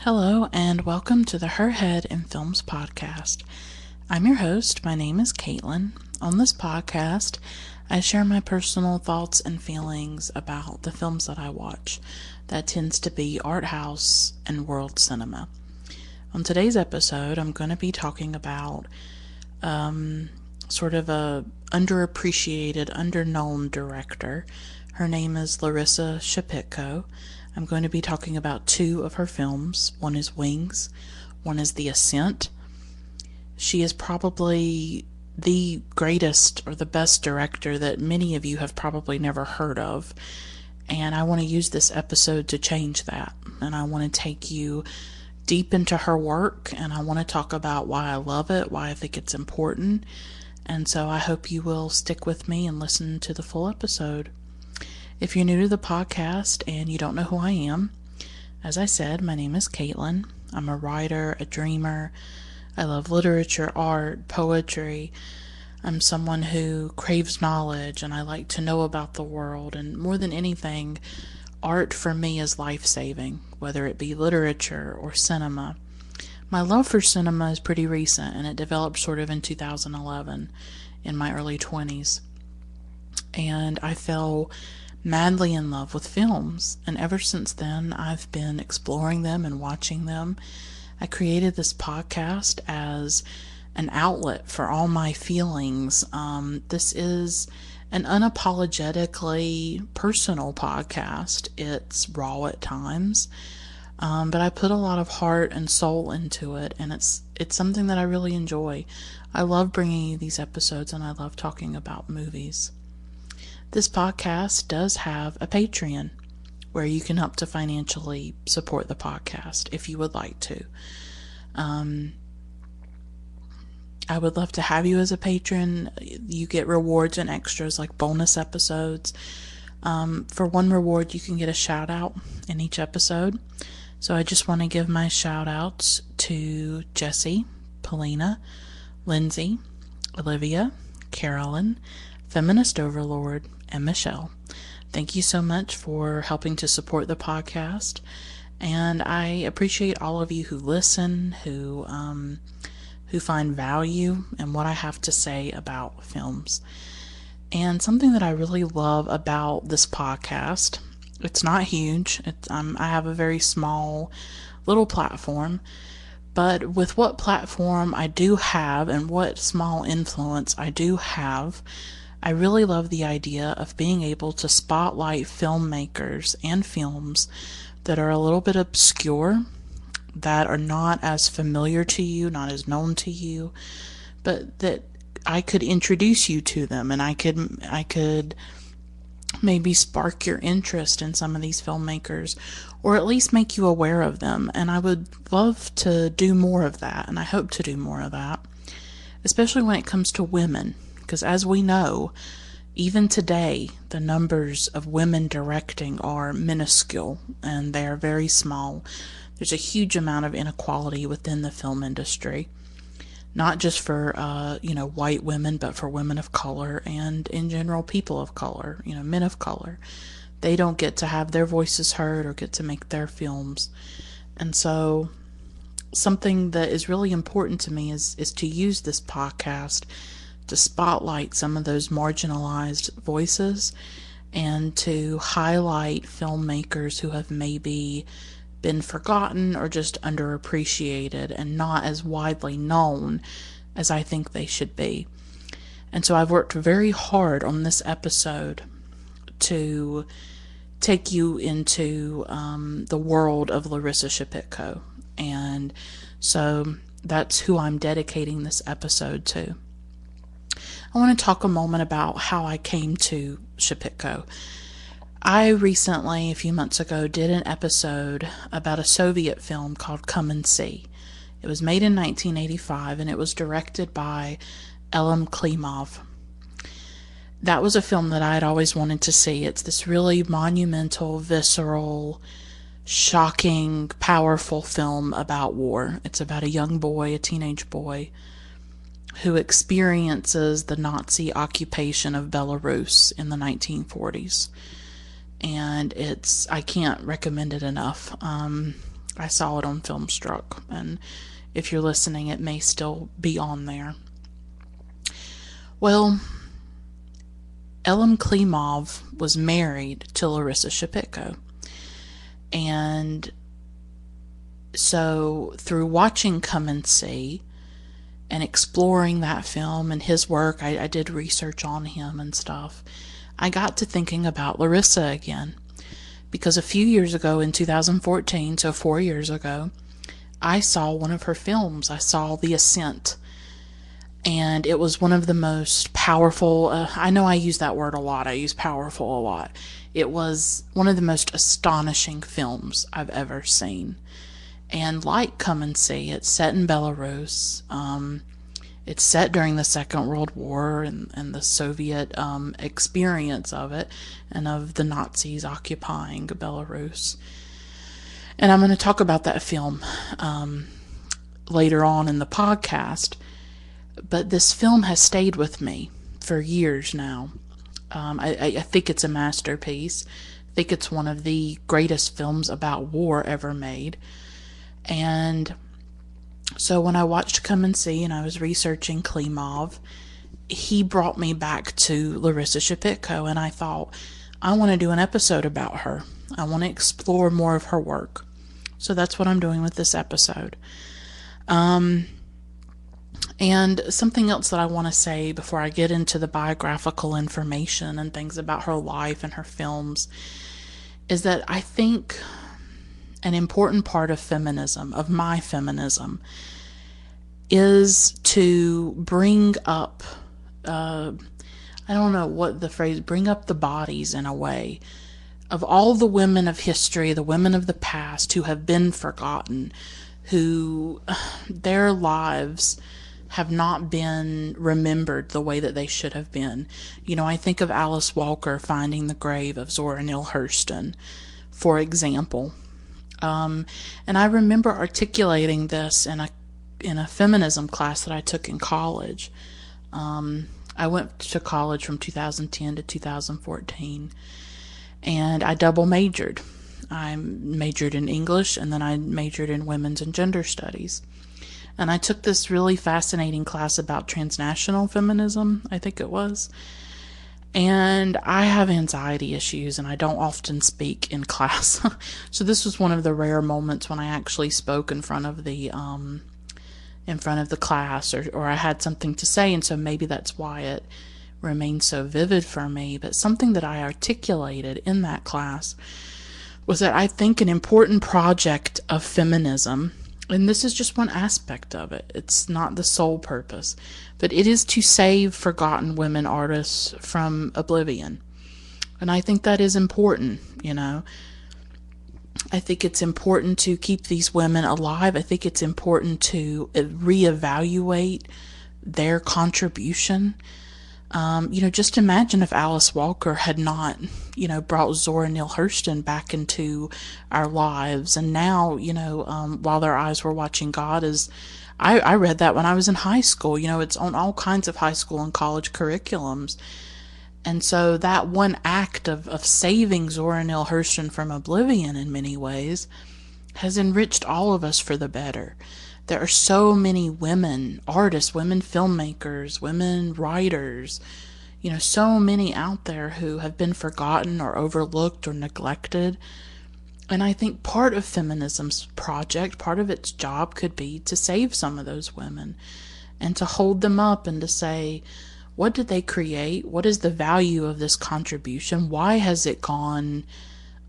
Hello, and welcome to the Her Head in Films podcast. I'm your host. My name is Caitlin. On this podcast, I share my personal thoughts and feelings about the films that I watch. That tends to be art house and world cinema. On today's episode, I'm going to be talking about sort of a underappreciated, underknown director. Her name is Larisa Shepitko. I'm going to be talking about two of her films. One is Wings, one is The Ascent. She is probably the greatest or the best director that many of you have probably never heard of. And I want to use this episode to change that. And I want to take you deep into her work, and I want to talk about why I love it, why I think it's important. And so I hope you will stick with me and listen to the full episode. If you're new to the podcast and you don't know who I am, as I said, my name is Caitlin. I'm a writer, a dreamer. I love literature, art, poetry. I'm someone who craves knowledge, and I like to know about the world. And more than anything, art for me is life-saving, whether it be literature or cinema. My love for cinema is pretty recent, and it developed sort of in 2011, in my early 20s. And I fell madly in love with films, and ever since then I've been exploring them and watching them. I created this podcast as an outlet for all my feelings. This is an unapologetically personal podcast. It's raw at times, but I put a lot of heart and soul into it, and it's something that I really enjoy. I love bringing you these episodes, and I love talking about movies. This podcast does have a Patreon where you can help to financially support the podcast if you would like to. I would love to have you as a patron. You get rewards and extras like bonus episodes. For one reward, you can get a shout out in each episode. So I just want to give my shout outs to Jessie, Polina, Lindsay, Olivia, Carolyn, Feminist Overlord, and Michelle. Thank you so much for helping to support the podcast, and I appreciate all of you who listen, who find value in what I have to say about films. And something that I really love about this podcast, it's not huge. I have a very small little platform, but with what platform I do have and what small influence I do have, I really love the idea of being able to spotlight filmmakers and films that are a little bit obscure, that are not as familiar to you, not as known to you, but that I could introduce you to them, and I could maybe spark your interest in some of these filmmakers, or at least make you aware of them. And I would love to do more of that, and I hope to do more of that, especially when it comes to women. Because as we know, even today, the numbers of women directing are minuscule, and they are very small. There's a huge amount of inequality within the film industry, not just for white women, but for women of color and in general people of color, men of color. They don't get to have their voices heard or get to make their films. And so something that is really important to me is to use this podcast to spotlight some of those marginalized voices and to highlight filmmakers who have maybe been forgotten or just underappreciated and not as widely known as I think they should be. And so I've worked very hard on this episode to take you into the world of Larisa Shepitko. And so that's who I'm dedicating this episode to. I want to talk a moment about how I came to Shepitko. I recently, a few months ago, did an episode about a Soviet film called Come and See. It was made in 1985, and it was directed by Elem Klimov. That was a film that I had always wanted to see. It's this really monumental, visceral, shocking, powerful film about war. It's about a young boy, a teenage boy, who experiences the Nazi occupation of Belarus in the 1940s. And I can't recommend it enough. I saw it on Filmstruck, and if you're listening, it may still be on there. Well, Elem Klimov was married to Larisa Shepitko. And so through watching Come and See and exploring that film and his work, I did research on him and stuff, I got to thinking about Larisa again. Because a few years ago in 2014, so 4 years ago, I saw one of her films. I saw The Ascent. And it was one of the most powerful, I know I use that word a lot, I use powerful a lot. It was one of the most astonishing films I've ever seen. And like Come and See, it's set in Belarus. It's set during the Second World War and the Soviet experience of it, and of the Nazis occupying Belarus. And I'm going to talk about that film later on in the podcast. But this film has stayed with me for years now. I think it's a masterpiece. I think it's one of the greatest films about war ever made. And so when I watched Come and See and I was researching Klimov, he brought me back to Larisa Shepitko, and I thought, I want to do an episode about her. I want to explore more of her work. So that's what I'm doing with this episode. And something else that I want to say before I get into the biographical information and things about her life and her films is that I think an important part of feminism, of my feminism, is to bring up, I don't know what the phrase, bring up the bodies in a way, of all the women of history, the women of the past who have been forgotten, who their lives have not been remembered the way that they should have been. You know, I think of Alice Walker finding the grave of Zora Neale Hurston, for example. And I remember articulating this in a feminism class that I took in college. I went to college from 2010 to 2014, and I double majored. I majored in English, and then I majored in women's and gender studies. And I took this really fascinating class about transnational feminism, I think it was. And I have anxiety issues, and I don't often speak in class. So this was one of the rare moments when I actually spoke in front of the class, or I had something to say, and so maybe that's why it remained so vivid for me. But something that I articulated in that class was that I think an important project of feminism, and this is just one aspect of it, it's not the sole purpose, but it is to save forgotten women artists from oblivion. And I think that is important, you know. I think it's important to keep these women alive. I think it's important to reevaluate their contribution. You know, just imagine if Alice Walker had not, you know, brought Zora Neale Hurston back into our lives. And now, you know, While Their Eyes Were Watching God is, I read that when I was in high school. You know, it's on all kinds of high school and college curriculums. And so that one act of saving Zora Neale Hurston from oblivion in many ways has enriched all of us for the better. There are so many women artists, women filmmakers, women writers, you know, so many out there who have been forgotten or overlooked or neglected. And I think part of feminism's project, part of its job could be to save some of those women and to hold them up and to say, what did they create? What is the value of this contribution? Why has it gone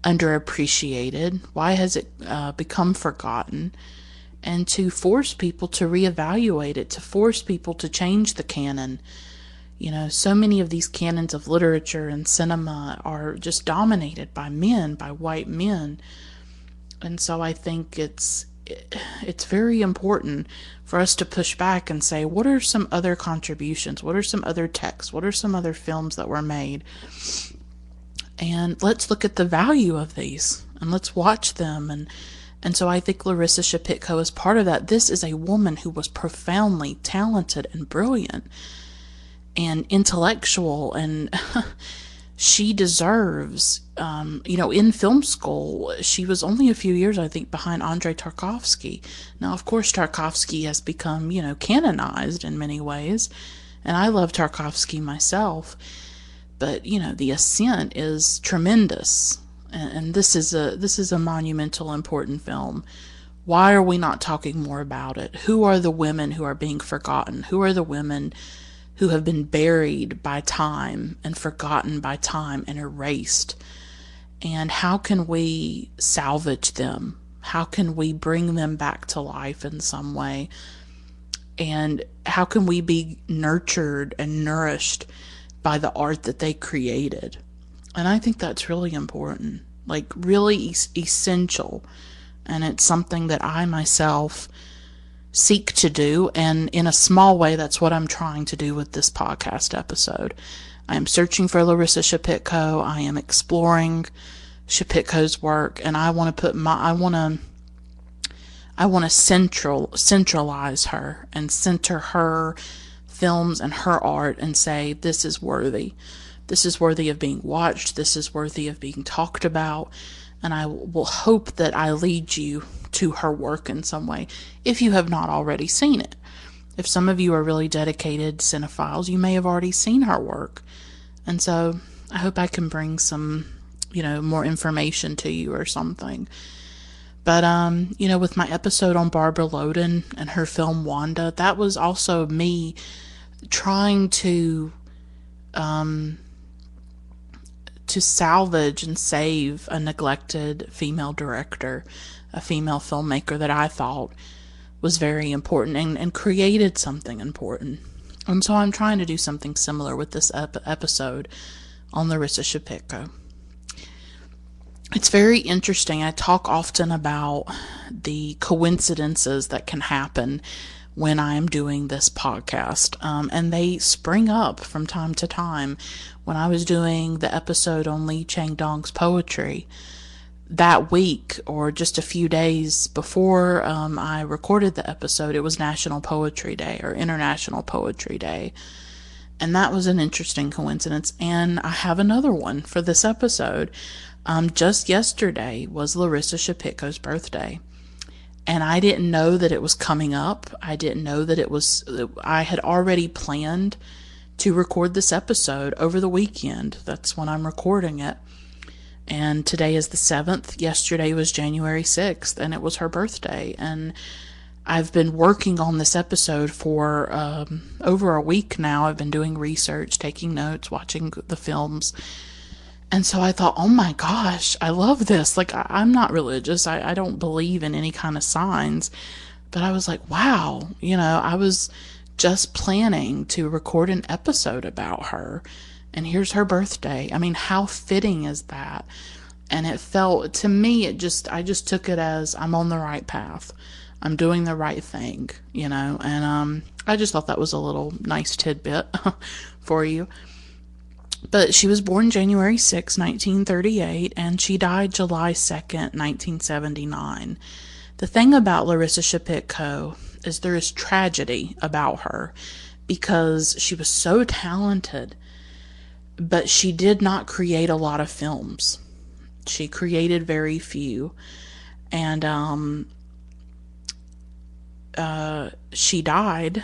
underappreciated? Why has it become forgotten? And to force people to reevaluate it, to force people to change the canon. You know, so many of these canons of literature and cinema are just dominated by men, by white men. And so I think it's very important for us to push back and say, what are some other contributions? What are some other texts? What are some other films that were made? And let's look at the value of these, and let's watch them. And so I think Larisa Shepitko is part of that. This is a woman who was profoundly talented and brilliant and intellectual, and she deserves, in film school, she was only a few years, I think, behind Andrei Tarkovsky. Now, of course, Tarkovsky has become, canonized in many ways, and I love Tarkovsky myself, but, the Ascent is tremendous, and this is a monumental, important film. Why are we not talking more about it? Who are the women who are being forgotten? Who are the women who have been buried by time and forgotten by time and erased? And how can we salvage them? How can we bring them back to life in some way? And how can we be nurtured and nourished by the art that they created? And I think that's really important, like really essential. And it's something that I myself seek to do, and in a small way, that's what I'm trying to do with this podcast episode. I am searching for Larisa Shepitko. I am exploring Shepitko's work, and I want to centralize her and center her films and her art and say, this is worthy. This is worthy of being watched. This is worthy of being talked about. And I will hope that I lead you to her work in some way, if you have not already seen it. If some of you are really dedicated cinephiles, you may have already seen her work. And so I hope I can bring some, more information to you or something. But, with my episode on Barbara Loden and her film Wanda, that was also me trying to salvage and save a neglected female director, a female filmmaker that I thought was very important and created something important. And so I'm trying to do something similar with this episode on Larisa Shepitko. It's very interesting. I talk often about the coincidences that can happen when I'm doing this podcast, and they spring up from time to time. When I was doing the episode on Lee Chang-dong's poetry, that week, or just a few days before I recorded the episode, it was National Poetry Day, or International Poetry Day. And that was an interesting coincidence. And I have another one for this episode. Just yesterday was Larisa Shepitko's birthday. And I didn't know that it was coming up. I didn't know that I had already planned to record this episode over the weekend. That's when I'm recording it. And today is the 7th. Yesterday was January 6th, and it was her birthday. And I've been working on this episode for over a week now. I've been doing research, taking notes, watching the films. And so I thought, oh my gosh, I love this. Like, I'm not religious. I don't believe in any kind of signs. But I was like, wow, I was just planning to record an episode about her. And here's her birthday. I mean, how fitting is that? And it felt, to me, I just took it as I'm on the right path. I'm doing the right thing, and I just thought that was a little nice tidbit for you. But she was born January 6, 1938, and she died July 2nd, 1979. The thing about Larisa Shepitko is there is tragedy about her because she was so talented, but she did not create a lot of films. She created very few, and she died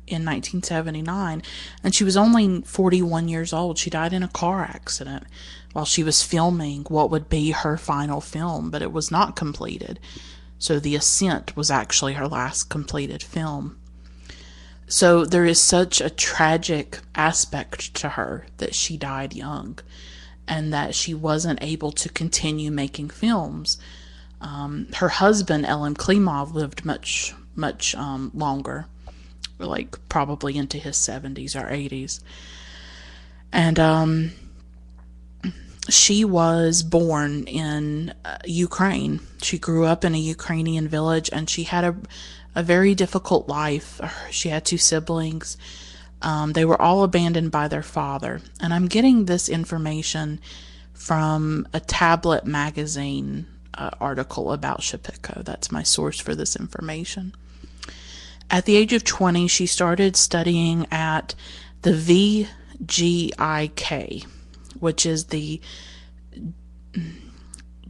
in 1979, and she was only 41 years old. She died in a car accident while she was filming what would be her final film, but it was not completed. So The Ascent was actually her last completed film. So there is such a tragic aspect to her that she died young and that she wasn't able to continue making films. Her husband, Elem Klimov, lived much longer, like probably into his 70s or 80s. And she was born in Ukraine. She grew up in a Ukrainian village, and she had a very difficult life. She had 2 siblings. They were all abandoned by their father. And I'm getting this information from a Tablet magazine article about Shepitko. That's my source for this information. At the age of 20, she started studying at the VGIK, which is the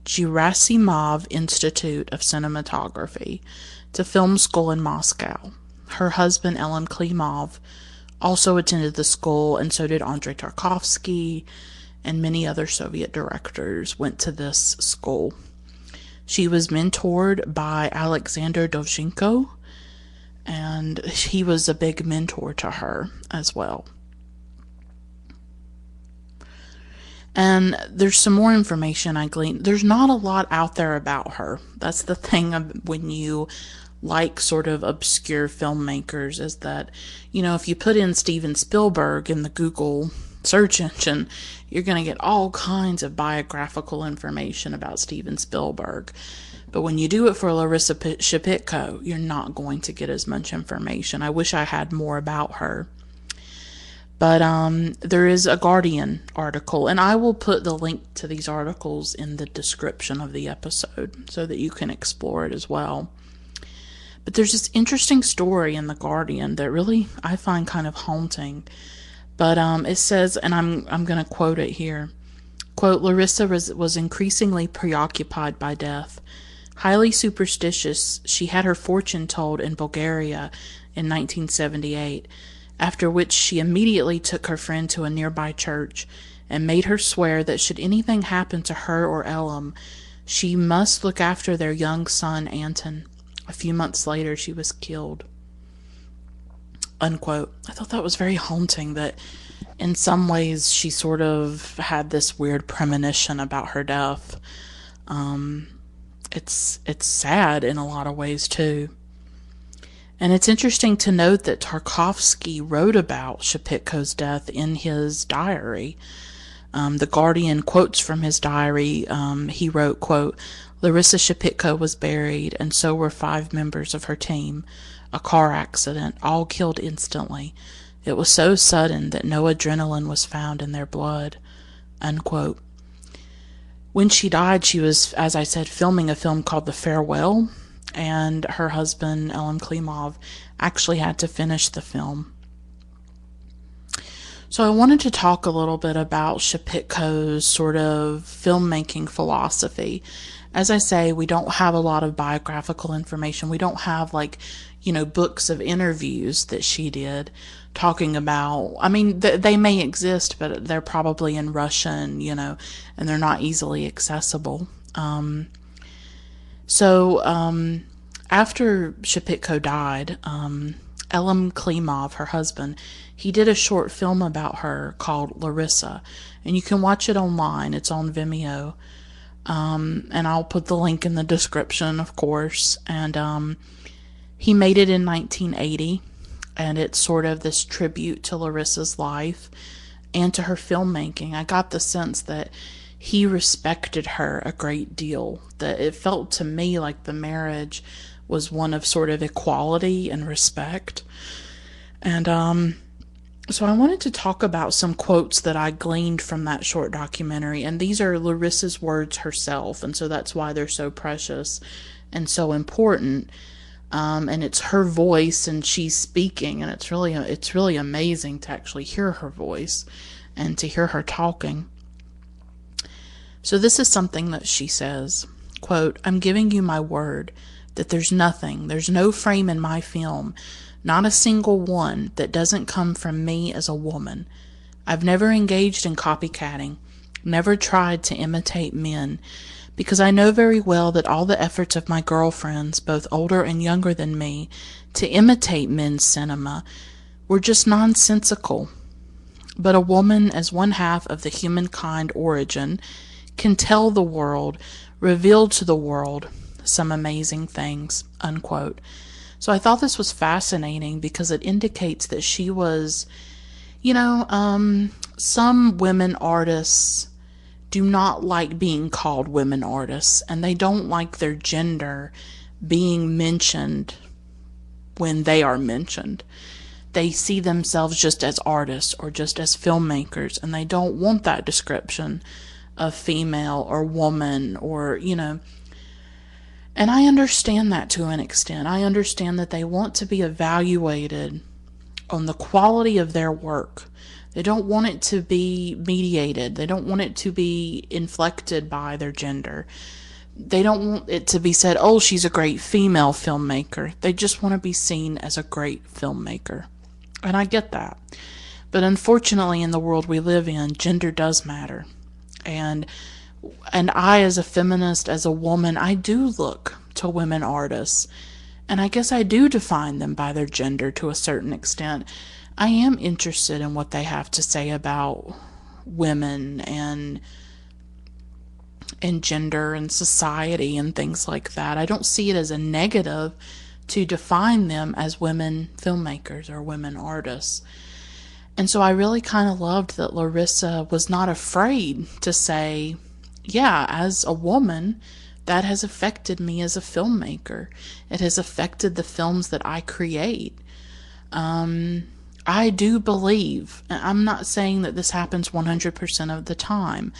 Gerasimov Institute of Cinematography. It's a film school in Moscow. Her husband, Elem Klimov, also attended the school, and so did Andrei Tarkovsky, and many other Soviet directors went to this school. She was mentored by Alexander Dovzhenko, and he was a big mentor to her as well. And there's some more information I gleaned. There's not a lot out there about her. That's the thing when you like sort of obscure filmmakers, is that, if you put in Steven Spielberg in the Google search engine, you're going to get all kinds of biographical information about Steven Spielberg. But when you do it for Larisa Shepitko, you're not going to get as much information. I wish I had more about her. But there is a Guardian article, and I will put the link to these articles in the description of the episode so that you can explore it as well. But there's this interesting story in the Guardian that really I find kind of haunting. But it says, and I'm going to quote it here, quote, Larisa was increasingly preoccupied by death. Highly superstitious, she had her fortune told in Bulgaria in 1978, after which she immediately took her friend to a nearby church and made her swear that should anything happen to her or Elem, she must look after their young son, Anton. A few months later, she was killed. Unquote. I thought that was very haunting, that in some ways she sort of had this weird premonition about her death. It's sad in a lot of ways too. And it's interesting to note that Tarkovsky wrote about Shepitko's death in his diary. The Guardian quotes from his diary. He wrote, quote, Larisa Shepitko was buried, and so were 5 members of her team. A car accident, all killed instantly. It was so sudden that no adrenaline was found in their blood. Unquote. When she died, she was, as I said, filming a film called The Farewell, and her husband, Elem Klimov, actually had to finish the film. So I wanted to talk a little bit about Shepitko's sort of filmmaking philosophy. As I say, we don't have a lot of biographical information. We don't have, books of interviews that she did talking about, they may exist, but they're probably in Russian, and they're not easily accessible. So after Shepitko died, Elem Klimov, her husband, he did a short film about her called Larisa, and you can watch it online. It's on Vimeo, and I'll put the link in the description, of course. And he made it in 1980, and it's sort of this tribute to Larisa's life and to her filmmaking. I got the sense that he respected her a great deal, that it felt to me like the marriage was one of sort of equality and respect. And so I wanted to talk about some quotes that I gleaned from that short documentary, and these are Larisa's words herself, and so that's why they're so precious and so important. And it's her voice, and she's speaking, and it's really amazing to actually hear her voice and to hear her talking. So this is something that she says, quote, I'm giving you my word that there's no frame in my film, not a single one, that doesn't come from me as a woman. I've never engaged in copycatting, never tried to imitate men, because I know very well that all the efforts of my girlfriends, both older and younger than me, to imitate men's cinema were just nonsensical. But a woman, as one half of the humankind origin, can tell the world, reveal to the world, some amazing things, unquote. So I thought this was fascinating because it indicates that she was, some women artists do not like being called women artists, and they don't like their gender being mentioned when they are mentioned. They see themselves just as artists or just as filmmakers, and they don't want that description of female or woman or, And I understand that to an extent. I understand that they want to be evaluated on the quality of their work, They don't want it to be mediated. They don't want it to be inflected by their gender. They don't want it to be said, oh, she's a great female filmmaker. They just want to be seen as a great filmmaker. And I get that. But unfortunately, in the world we live in, gender does matter. And I, as a feminist, as a woman, I do look to women artists. And I guess I do define them by their gender to a certain extent. I am interested in what they have to say about women and gender and society and things like that. I don't see it as a negative to define them as women filmmakers or women artists. And so I really kind of loved that Larisa was not afraid to say, yeah, as a woman, that has affected me as a filmmaker. It has affected the films that I create. I do believe, I'm not saying that this happens 100% of the time,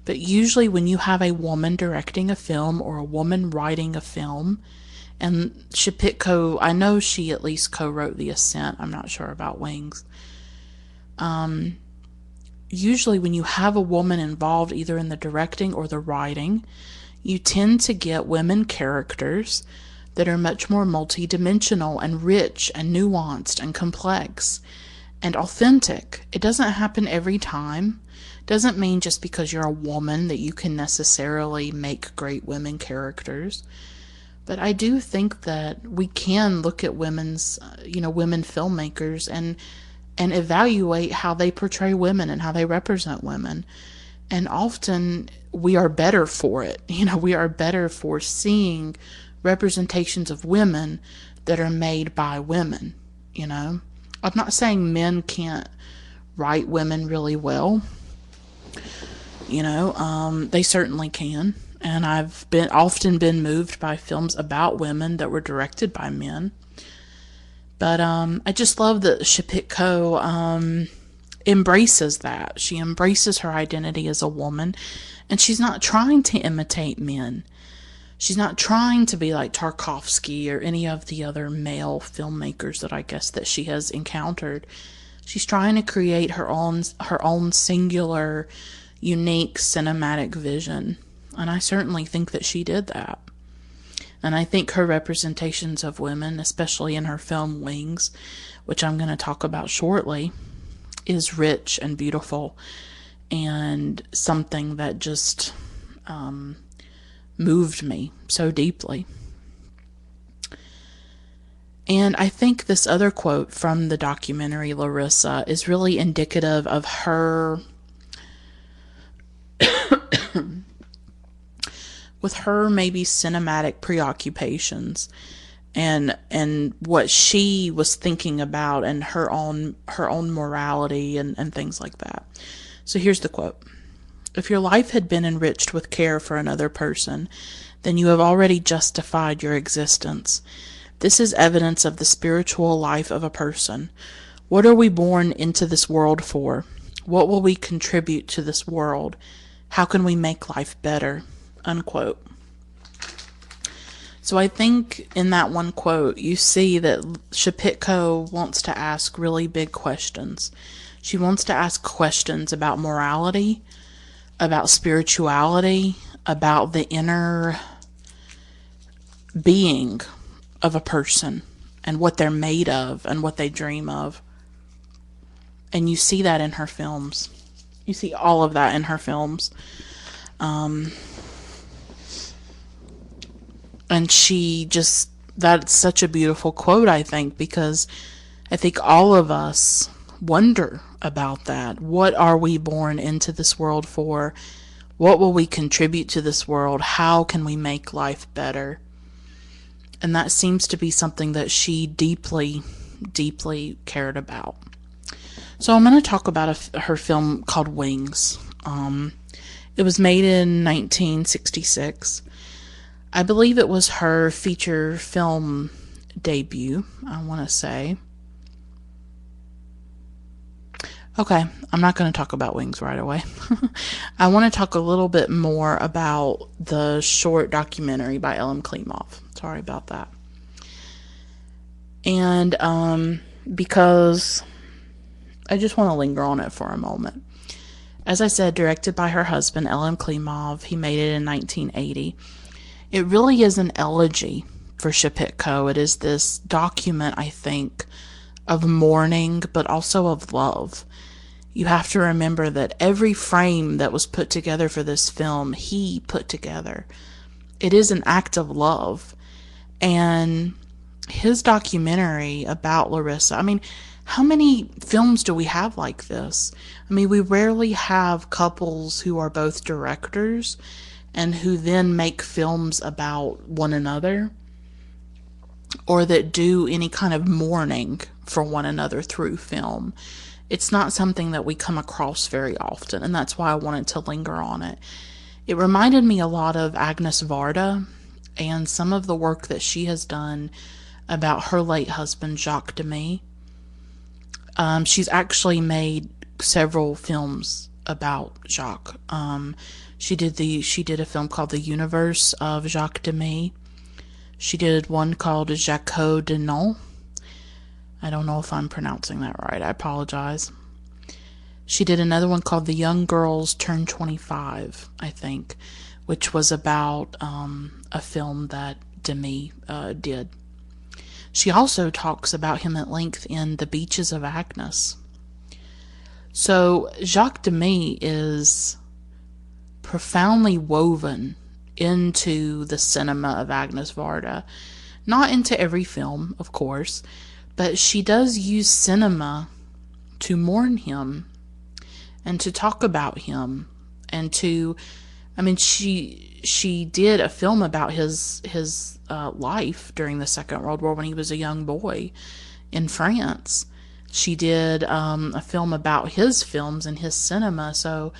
but usually when you have a woman directing a film or a woman writing a film, and Shepitko, I know she at least co-wrote The Ascent, I'm not sure about Wings. Usually when you have a woman involved either in the directing or the writing, you tend to get women characters that are much more multidimensional and rich and nuanced and complex and authentic. It doesn't happen every time. Doesn't mean just because you're a woman that you can necessarily make great women characters. But I do think that we can look at women filmmakers and evaluate how they portray women and how they represent women. And often we are better for it. We are better for seeing representations of women that are made by women. I'm not saying men can't write women really well. They certainly can. And I've often been moved by films about women that were directed by men. But I just love that Shepitko embraces that. She embraces her identity as a woman, and she's not trying to imitate men. She's not trying to be like Tarkovsky or any of the other male filmmakers that I guess that she has encountered. She's trying to create her own singular, unique cinematic vision. And I certainly think that she did that. And I think her representations of women, especially in her film Wings, which I'm going to talk about shortly, is rich and beautiful and something that just moved me so deeply. And I think this other quote from the documentary Larisa is really indicative of her with her maybe cinematic preoccupations and what she was thinking about and her own morality and things like that. So here's the quote. If your life had been enriched with care for another person, then you have already justified your existence. This is evidence of the spiritual life of a person. What are we born into this world for? What will we contribute to this world? How can we make life better? Unquote. So I think in that one quote, you see that Shepitko wants to ask really big questions. She wants to ask questions about morality, about spirituality, about the inner being of a person and what they're made of and what they dream of. And you see that in her films. You see all of that in her films. And that's such a beautiful quote, I think, because I think all of us wonder about that. What are we born into this world for? What will we contribute to this world? How can we make life better? And that seems to be something that she deeply, deeply cared about. So I'm going to talk about her film called Wings. It was made in 1966. I believe it was her feature film debut, I want to say. Okay, I'm not going to talk about Wings right away. I want to talk a little bit more about the short documentary by Elem Klimov. Sorry about that. And because, I just want to linger on it for a moment. As I said, directed by her husband, Elem Klimov. He made it in 1980. It really is an elegy for Shepitko. It is this document, I think, of mourning, but also of love. You have to remember that every frame that was put together for this film, he put together. It is an act of love. And his documentary about Larisa, I mean, how many films do we have like this? I mean, we rarely have couples who are both directors and who then make films about one another, or that do any kind of mourning for one another through film. It's not something that we come across very often, and that's why I wanted to linger on it. It reminded me a lot of Agnes Varda and some of the work that she has done about her late husband, Jacques Demy. She's actually made several films about Jacques. She did a film called The Universe of Jacques Demy. She did one called Jacques Denon. I don't know if I'm pronouncing that right. I apologize. She did another one called The Young Girls Turn 25, I think, which was about a film that Demy did. She also talks about him at length in The Beaches of Agnes. So Jacques Demy is profoundly woven into the cinema of Agnes Varda. Not into every film, of course, but she does use cinema to mourn him and to talk about him and to, I mean, she did a film about his life during the Second World War when he was a young boy in France. She did a film about his films and his cinema, so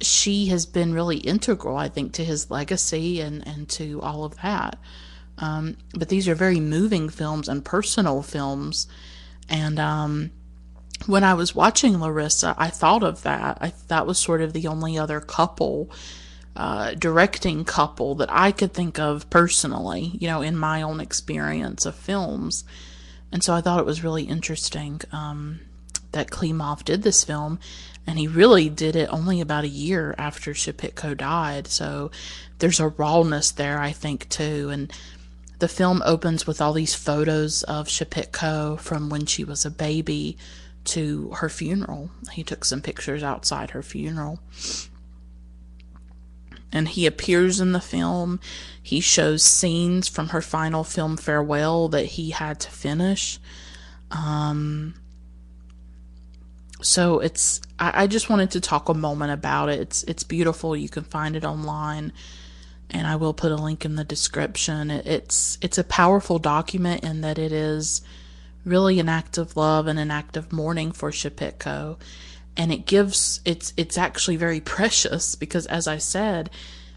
she has been really integral, I think, to his legacy and to all of that. But these are very moving films and personal films. And when I was watching Larisa, I thought of that. That was sort of the only other couple, directing couple that I could think of personally, you know, in my own experience of films. And so I thought it was really interesting that Klimov did this film. And he really did it only about a year after Shepitko died. So there's a rawness there, I think, too. And the film opens with all these photos of Shepitko from when she was a baby to her funeral. He took some pictures outside her funeral. And he appears in the film. He shows scenes from her final film farewell that he had to finish. So I just wanted to talk a moment about it. It's beautiful. You can find it online, and I will put a link in the description. It's a powerful document in that it is really an act of love and an act of mourning for Shepitko. And it's actually very precious because, as I said,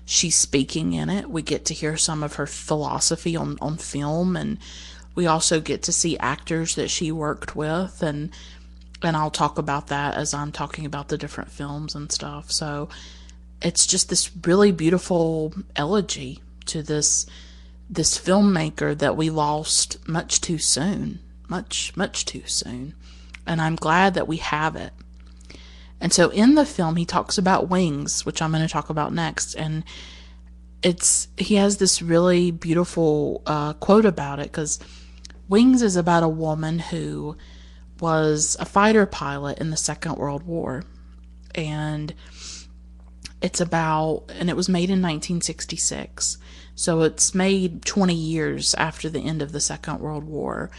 she's speaking in it. We get to hear some of her philosophy on film, and we also get to see actors that she worked with, and I'll talk about that as I'm talking about the different films and stuff. So it's just this really beautiful elegy to this filmmaker that we lost much too soon. Much too soon. And I'm glad that we have it. And so in the film, he talks about wings, which I'm going to talk about next. And he has this really beautiful quote about it, because Wings is about a woman who was a fighter pilot in the Second World War. And it was made in 1966. So it's made 20 years after the end of the Second World War.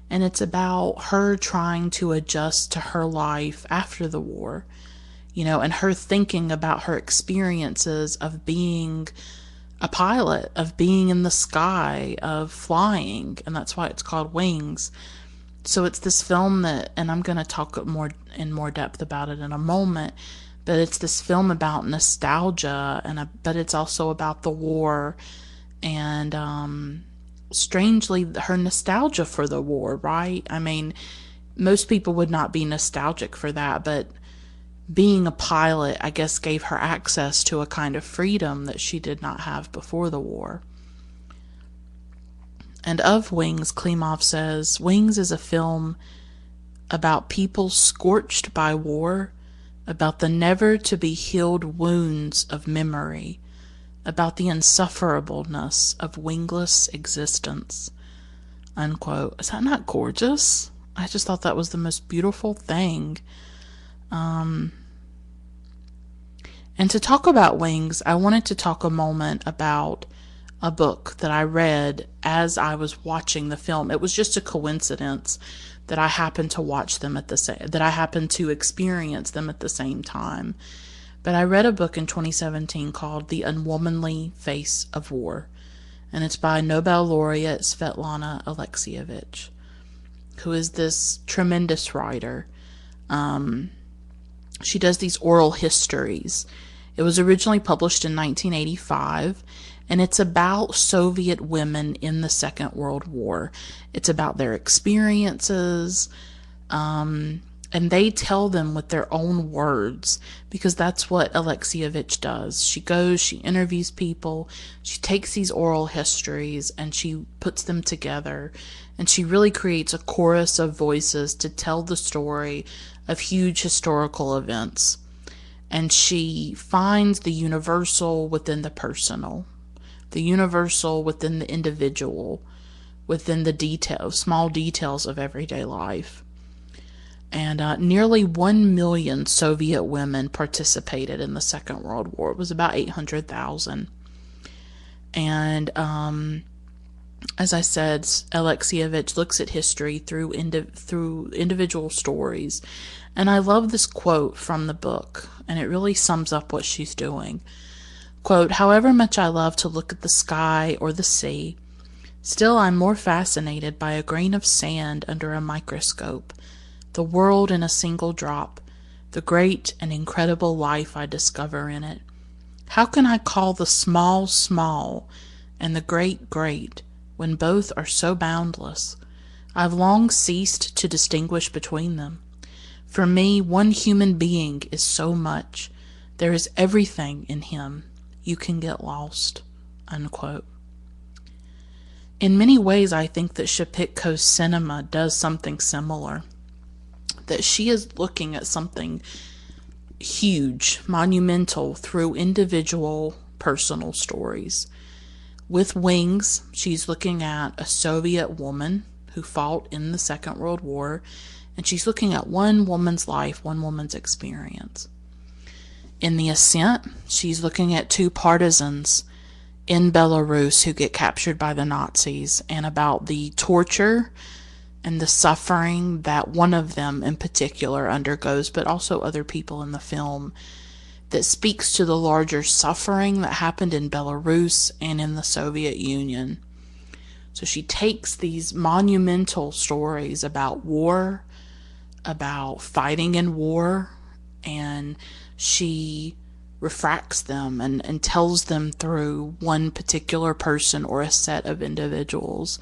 And it's about her trying to adjust to her life after the war, you know, and her thinking about her experiences of being a pilot, of being in the sky, of flying, and that's why it's called Wings. So it's this film that, and I'm going to talk in more depth about it in a moment, but it's this film about nostalgia, but it's also about the war, and strangely, her nostalgia for the war, right? I mean, most people would not be nostalgic for that, but being a pilot, I guess, gave her access to a kind of freedom that she did not have before the war. And of Wings, Klimov says, Wings is a film about people scorched by war, about the never-to-be-healed wounds of memory, about the insufferableness of wingless existence." Unquote. Is that not gorgeous? I just thought that was the most beautiful thing. And to talk about wings, I wanted to talk a moment about a book that I read as I was watching the film. It was just a coincidence that I happened to watch them that I happened to experience them at the same time. But I read a book in 2017 called The Unwomanly Face of War, and it's by Nobel laureate Svetlana Alexievich, who is this tremendous writer. She does these oral histories. It was originally published in 1985, and it's about Soviet women in the Second World War. It's about their experiences, and they tell them with their own words, because that's what Alexievich does. She goes, she interviews people, she takes these oral histories, and she puts them together, and she really creates a chorus of voices to tell the story of huge historical events. And she finds the universal within the personal, the universal within the individual, within the small details of everyday life. And nearly 1 million Soviet women participated in the Second World War. It was about 800,000. And as I said, Alexievich looks at history through individual stories. And I love this quote from the book, and it really sums up what she's doing. Quote, "However much I love to look at the sky or the sea, still I'm more fascinated by a grain of sand under a microscope, the world in a single drop, the great and incredible life I discover in it. How can I call the small small and the great great when both are so boundless? I've long ceased to distinguish between them. For me, one human being is so much. There is everything in him. You can get lost." Unquote. In many ways, I think that Shepitko's cinema does something similar. That she is looking at something huge, monumental, through individual personal stories. With Wings, she's looking at a Soviet woman who fought in the Second World War, and she's looking at one woman's life, one woman's experience. In The Ascent, she's looking at two partisans in Belarus who get captured by the Nazis, and about the torture and the suffering that one of them in particular undergoes, but also other people in the film, that speaks to the larger suffering that happened in Belarus and in the Soviet Union. So she takes these monumental stories about war, about fighting in war, and she refracts them and tells them through one particular person or a set of individuals.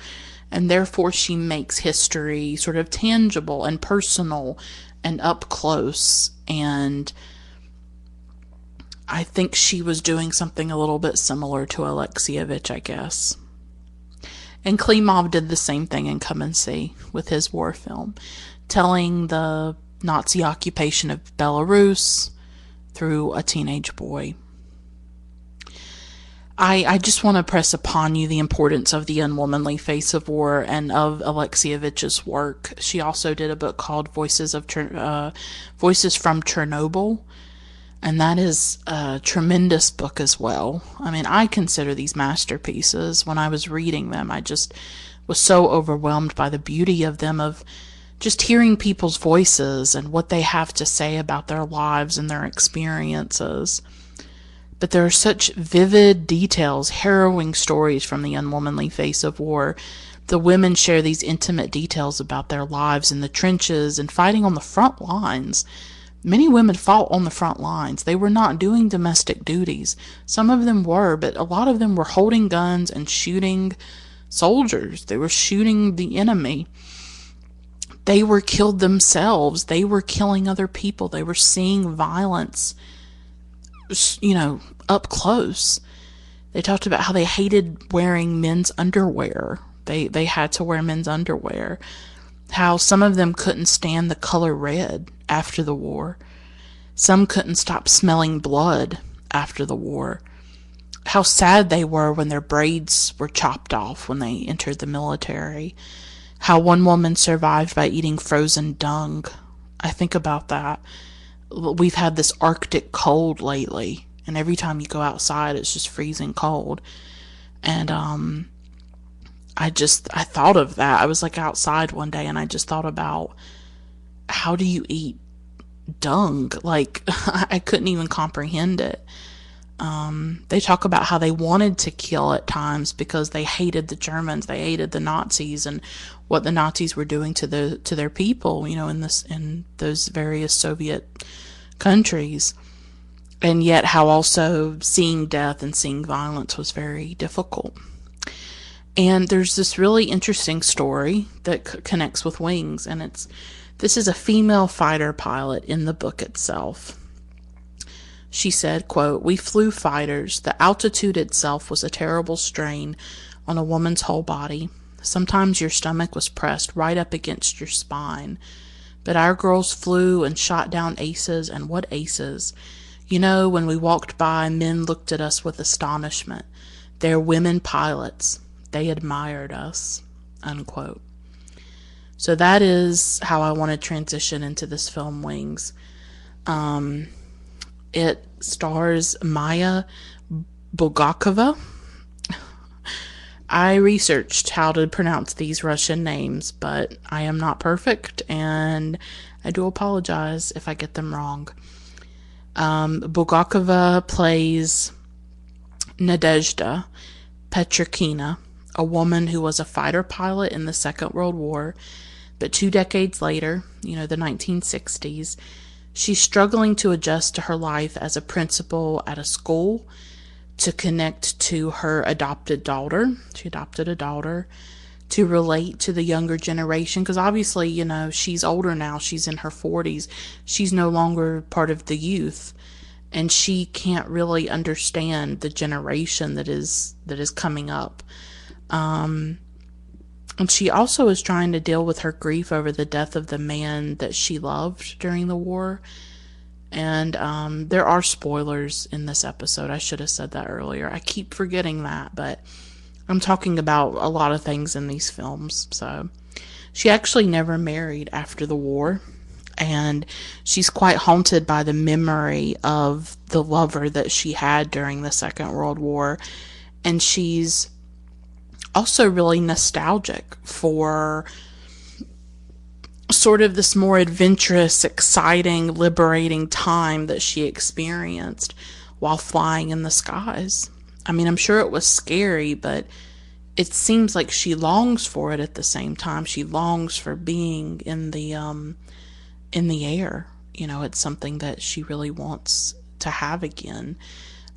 And therefore she makes history sort of tangible and personal and up close. And I think she was doing something a little bit similar to Alexievich, I guess. And Klimov did the same thing in Come and See with his war film, telling the Nazi occupation of Belarus through a teenage boy. I just want to press upon you the importance of The Unwomanly Face of War and of Alexievich's work. She also did a book called Voices from Chernobyl, and that is a tremendous book as well. I mean, I consider these masterpieces. When I was reading them, I just was so overwhelmed by the beauty of them, of just hearing people's voices and what they have to say about their lives and their experiences. But there are such vivid details, harrowing stories from The Unwomanly Face of War. The women share these intimate details about their lives in the trenches and fighting on the front lines. Many women fought on the front lines. They were not doing domestic duties. Some of them were, but a lot of them were holding guns and shooting soldiers. They were shooting the enemy. They were killed themselves. They were killing other people. They were seeing violence, up close. They talked about how they hated wearing men's underwear. They had to wear men's underwear. how some of them couldn't stand the color red after the war. Some couldn't stop smelling blood after the war. How sad they were when their braids were chopped off when they entered the military. How one woman survived by eating frozen dung. I think about that. We've had this Arctic cold lately, and every time you go outside, it's just freezing cold. And I thought of that. I was like outside one day, and I just thought about, how do you eat dung? Like, I couldn't even comprehend it. They talk about how they wanted to kill at times because they hated the Germans, they hated the Nazis, and what the Nazis were doing to their people, in those various Soviet countries. And yet how also seeing death and seeing violence was very difficult. And there's this really interesting story that connects with Wings, and this is a female fighter pilot in the book itself. She said, quote, "We flew fighters. The altitude itself was a terrible strain on a woman's whole body. Sometimes your stomach was pressed right up against your spine. But our girls flew and shot down aces, and what aces? When we walked by, men looked at us with astonishment. They're women pilots. They admired us," unquote. So that is how I want to transition into this film, Wings. It stars Maya Bulgakova. I researched how to pronounce these Russian names, but I am not perfect, and I do apologize if I get them wrong. Bulgakova plays Nadezhda Petrikina, a woman who was a fighter pilot in the Second World War, but 2 decades later, the 1960s, she's struggling to adjust to her life as a principal at a school, to connect to her adopted daughter. She adopted a daughter, to relate to the younger generation, because obviously, she's older now. She's in her 40s. She's no longer part of the youth, and she can't really understand the generation that is coming up. And she also is trying to deal with her grief over the death of the man that she loved during the war. And there are spoilers in this episode. I should have said that earlier. I keep forgetting that, but I'm talking about a lot of things in these films. So she actually never married after the war, and she's quite haunted by the memory of the lover that she had during the Second World War. And she's also really nostalgic for sort of this more adventurous, exciting, liberating time that she experienced while flying in the skies. I mean, I'm sure it was scary, but it seems like she longs for it at the same time. She longs for being in the air. It's something that she really wants to have again,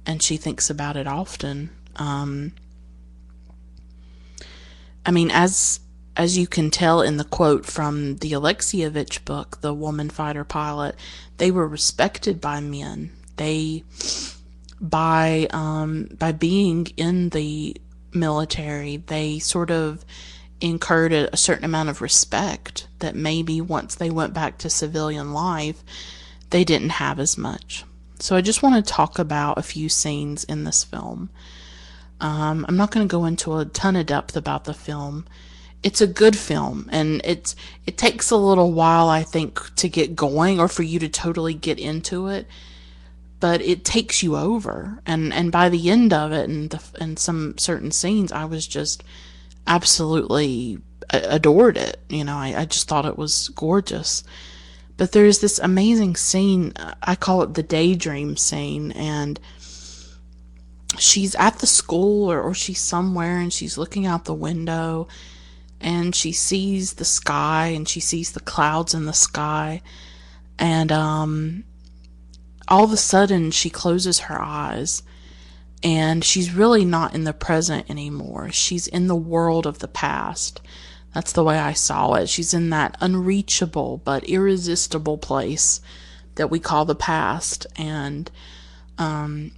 and she thinks about it often. I mean, as you can tell in the quote from the Alexievich book, The Woman Fighter Pilot, they were respected by men. They, by being in the military, they sort of incurred a certain amount of respect that maybe once they went back to civilian life, they didn't have as much. So I just want to talk about a few scenes in this film. I'm not going to go into a ton of depth about the film. It's a good film, and it takes a little while, I think, to get going or for you to totally get into it, but it takes you over. And by the end of it, and some certain scenes, I was just absolutely adored it. I just thought it was gorgeous. But there's this amazing scene, I call it the daydream scene, and she's at the school or she's somewhere, and she's looking out the window, and she sees the sky, and she sees the clouds in the sky, and all of a sudden she closes her eyes, and she's really not in the present anymore. She's in the world of the past. That's the way I saw it. She's in that unreachable but irresistible place that we call the past, and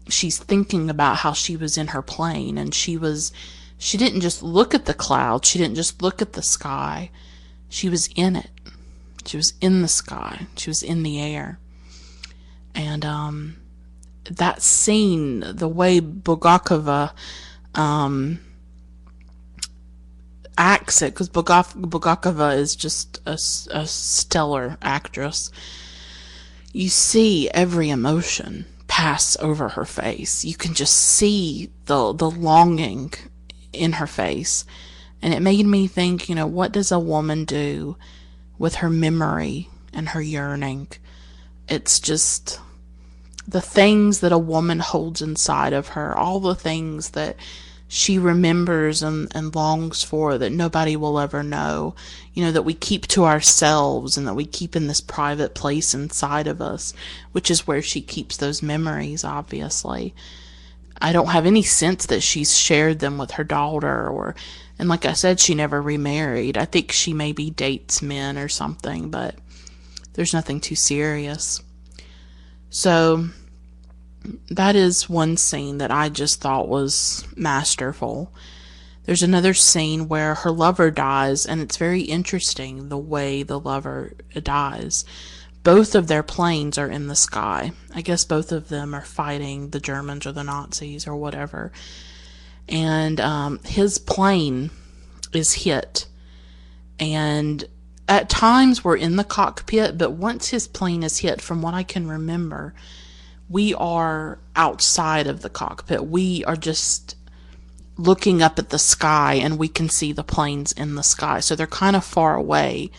she's thinking about how she was in her plane, and she didn't just look at the clouds, she didn't just look at the sky, she was in it. She was in the sky. She was in the air. And that scene, the way Bulgakova acts it, because Bulgakova is just a stellar actress. You see every emotion pass over her face. You can just see the longing in her face. And it made me think, what does a woman do with her memory and her yearning? It's just the things that a woman holds inside of her, all the things that she remembers and longs for that nobody will ever know, that we keep to ourselves and that we keep in this private place inside of us, which is where she keeps those memories, obviously. I don't have any sense that she's shared them with her daughter, and like I said, she never remarried. I think she maybe dates men or something, but there's nothing too serious. So that is one scene that I just thought was masterful. There's another scene where her lover dies, and it's very interesting the way the lover dies. Both of their planes are in the sky. I guess both of them are fighting the Germans or the Nazis or whatever. And his plane is hit. And at times we're in the cockpit, but once his plane is hit, from what I can remember, we are outside of the cockpit. We are just looking up at the sky, and we can see the planes in the sky. So they're kind of far away.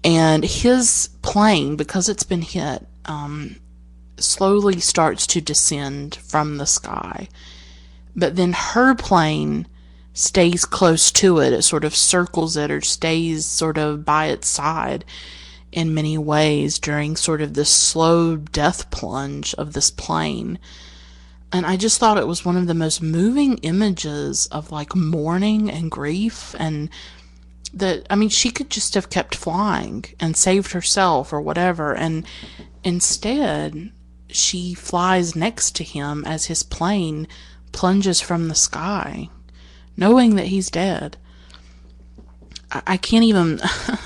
And his plane, because it's been hit, slowly starts to descend from the sky. But then her plane stays close to it. It sort of circles it or stays sort of by its side in many ways during sort of this slow death plunge of this plane. And I just thought it was one of the most moving images of like mourning and grief, and that, I mean, she could just have kept flying and saved herself or whatever, and instead she flies next to him as his plane plunges from the sky, knowing that he's dead. I can't even,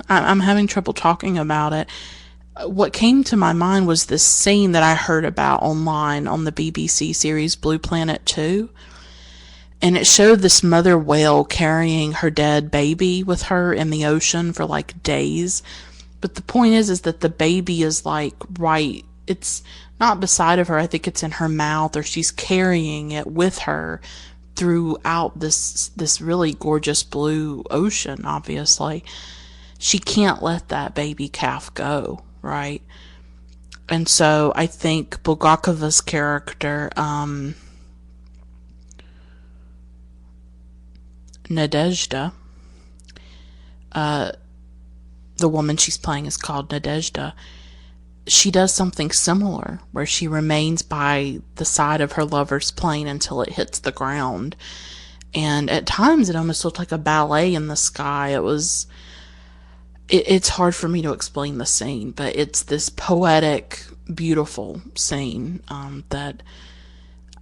I'm having trouble talking about it. What came to my mind was this scene that I heard about online on the BBC series Blue Planet 2. And it showed this mother whale carrying her dead baby with her in the ocean for like days. But the point is that the baby is like right, it's not beside of her. I think it's in her mouth, or she's carrying it with her throughout this really gorgeous blue ocean. Obviously, she can't let that baby calf go, right? And so I think Bulgakova's character, Nadezhda, the woman she's playing is called Nadezhda. She does something similar, where she remains by the side of her lover's plane until it hits the ground. And at times it almost looked like a ballet in the sky. It's hard for me to explain the scene, but it's this poetic, beautiful scene that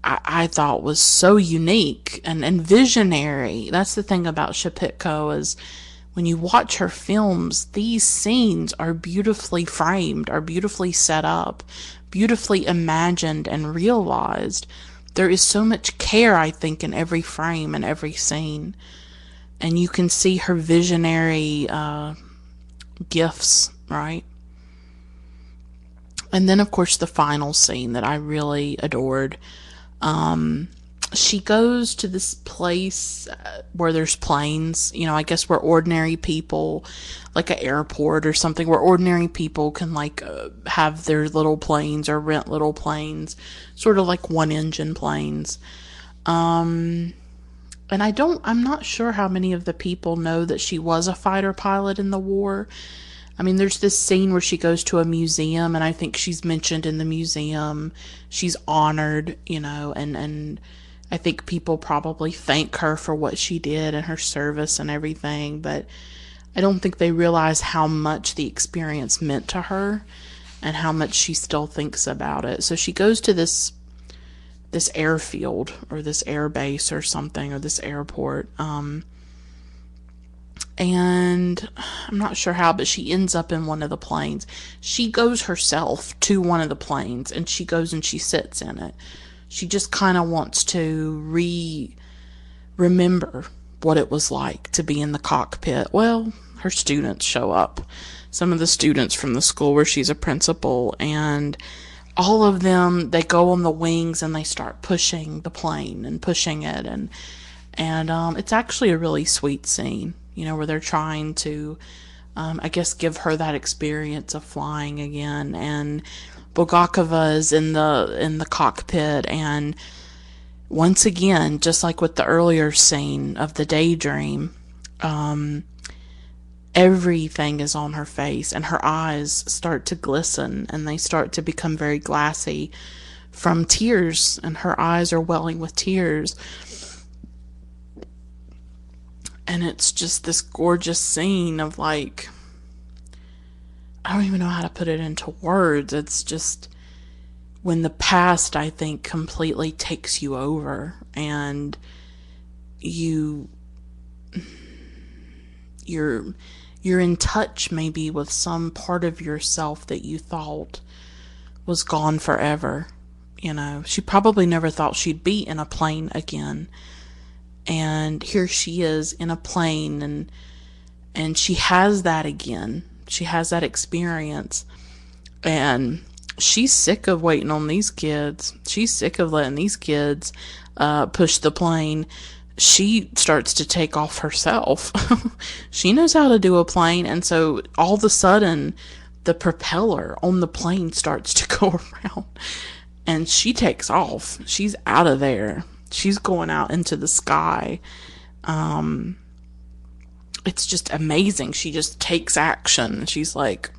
I thought was so unique and visionary. That's the thing about Shepitko, is when you watch her films, these scenes are beautifully framed, are beautifully set up, beautifully imagined and realized. There is so much care, I think, in every frame and every scene. And you can see her visionary gifts, right? And then, of course, the final scene that I really adored. She goes to this place where there's planes, I guess where ordinary people, like an airport or something, where ordinary people can have their little planes or rent little planes, sort of like one-engine planes. And I'm not sure how many of the people know that she was a fighter pilot in the war. I mean, there's this scene where she goes to a museum, and I think she's mentioned in the museum. She's honored, and I think people probably thank her for what she did and her service and everything, but I don't think they realize how much the experience meant to her and how much she still thinks about it. So she goes to this airfield or this air base or something, or this airport, and I'm not sure how, but she ends up in one of the planes. She goes herself to one of the planes, and she goes and she sits in it. She just kind of wants to remember what it was like to be in the cockpit. Well, her students show up. Some of the students from the school where she's a principal, and all of them, they go on the wings and they start pushing the plane and pushing it, and it's actually a really sweet scene, where they're trying to, I guess, give her that experience of flying again. And Bulgakova is in the cockpit, and once again, just like with the earlier scene of the daydream, everything is on her face, and her eyes start to glisten, and they start to become very glassy from tears, and her eyes are welling with tears. And it's just this gorgeous scene of, like, I don't even know how to put it into words. It's just when the past, I think, completely takes you over, and you're in touch maybe with some part of yourself that you thought was gone forever. She probably never thought she'd be in a plane again. And here she is in a plane, and she has that again. She has that experience. And she's sick of waiting on these kids. She's sick of letting these kids push the plane. She starts to take off herself. She knows how to do a plane, and so all of a sudden, the propeller on the plane starts to go around, and she takes off. She's out of there. She's going out into the sky. It's just amazing. She just takes action. She's like,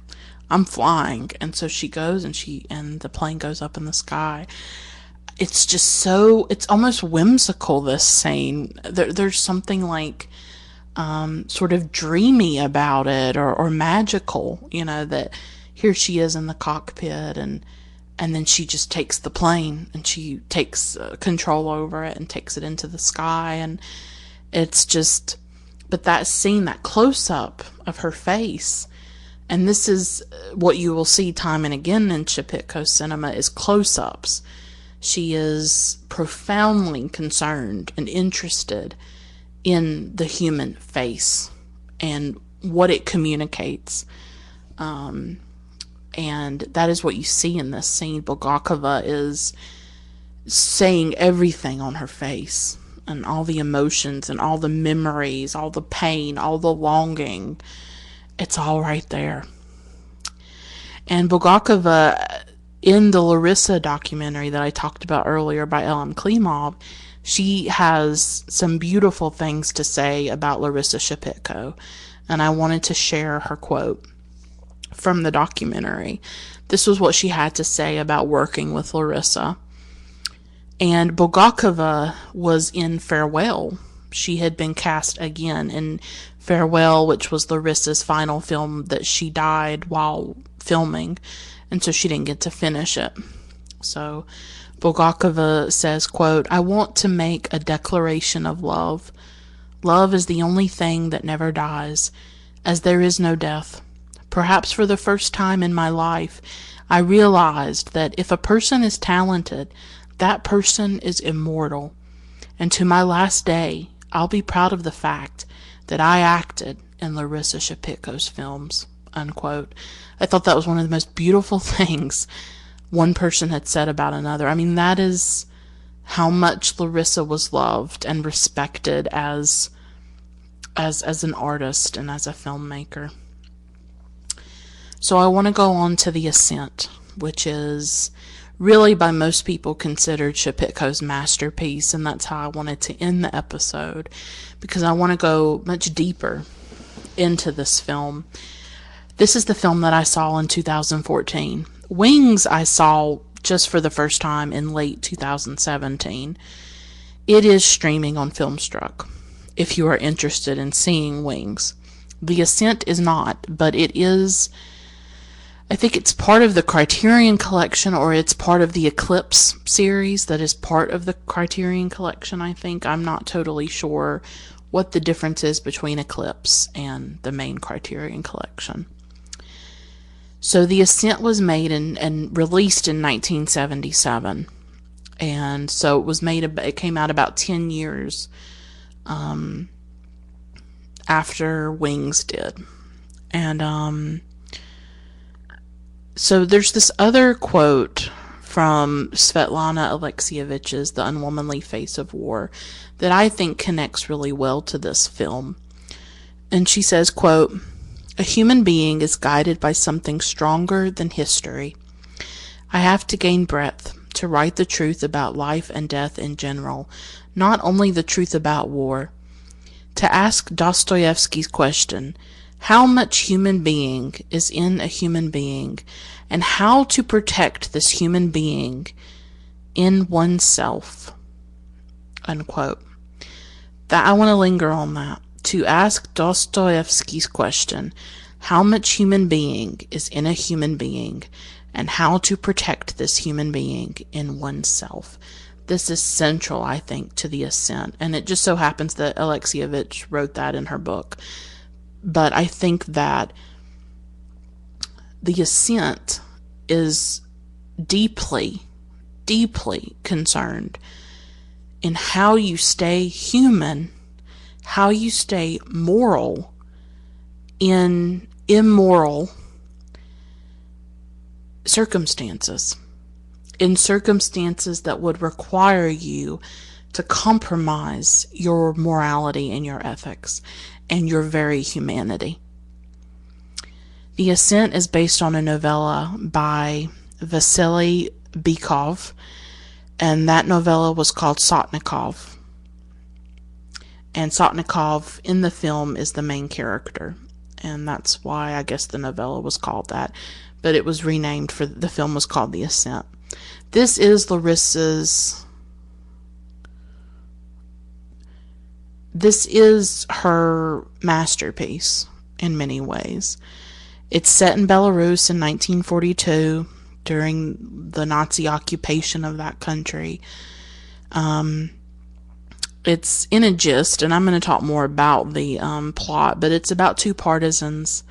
I'm flying. And so she goes, and the plane goes up in the sky. It's just so, it's almost whimsical, this scene. There's something like, sort of dreamy about it, or magical, that here she is in the cockpit, and then she just takes the plane, and she takes control over it and takes it into the sky. And it's just, but that scene, that close-up of her face, and this is what you will see time and again in Shepitko cinema, is close-ups. She is profoundly concerned and interested in the human face and what it communicates. And that is what you see in this scene. Bulgakova is saying everything on her face, and all the emotions and all the memories, all the pain, all the longing. It's all right there. And Bulgakova, in the Larisa documentary that I talked about earlier by Elem Klimov, she has some beautiful things to say about Larisa Shepitko, and I wanted to share her quote from the documentary. This was what she had to say about working with Larisa. And Bulgakova was in Farewell. She had been cast again in Farewell, which was Larisa's final film that she died while filming, and so she didn't get to finish it. So Bulgakova says, quote, "I want to make a declaration of love. Love is the only thing that never dies, as there is no death. Perhaps for the first time in my life, I realized that if a person is talented, that person is immortal. And to my last day, I'll be proud of the fact that I acted in Larisa Shepitko's films," unquote. I thought that was one of the most beautiful things one person had said about another. I mean, that is how much Larisa was loved and respected as an artist and as a filmmaker. So I want to go on to the Ascent, which is really by most people considered Shepitko's masterpiece, and that's how I wanted to end the episode, because I want to go much deeper into this film. This is the film that I saw in 2014. Wings I saw just for the first time in late 2017. It is streaming on Filmstruck if you are interested in seeing Wings. The Ascent is not, but it is, I think it's part of the Criterion Collection, or it's part of the Eclipse series that is part of the Criterion Collection, I think. I'm not totally sure what the difference is between Eclipse and the main Criterion Collection. So The Ascent was made and released in 1977. And so it came out about 10 years after Wings did. And so there's this other quote from Svetlana Alexievich's The Unwomanly Face of War that I think connects really well to this film. And she says, quote, "A human being is guided by something stronger than history. I have to gain breadth to write the truth about life and death in general, not only the truth about war. To ask Dostoevsky's question, how much human being is in a human being, and how to protect this human being in oneself." Unquote. That I want to linger on that. To ask Dostoevsky's question, how much human being is in a human being, and how to protect this human being in oneself. This is central, I think, to The Ascent, and it just so happens that Alexievich wrote that in her book. But I think that The Ascent is deeply, deeply concerned in how you stay human, how you stay moral in immoral circumstances, in circumstances that would require you to compromise your morality and your ethics and your very humanity. The Ascent is based on a novella by Vasily Bykov, and that novella was called Sotnikov. And Sotnikov in the film is the main character, and that's why I guess the novella was called that. But it was renamed for the film was called The Ascent. This is Larisa's. This is her masterpiece in many ways. It's set in Belarus in 1942 during the Nazi occupation of that country. It's in a gist, and I'm going to talk more about the plot, but it's about two partisans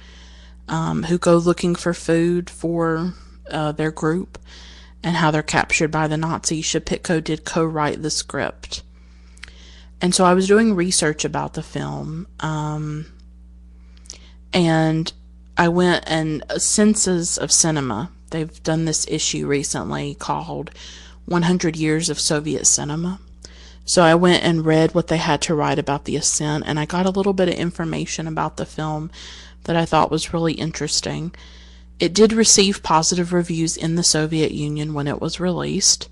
who go looking for food for their group and how they're captured by the Nazis. Shepitko did co-write the script. And so I was doing research about the film, and I went and Senses of Cinema. They've done this issue recently called 100 Years of Soviet Cinema. So I went and read what they had to write about The Ascent, and I got a little bit of information about the film that I thought was really interesting. It did receive positive reviews in the Soviet Union when it was released.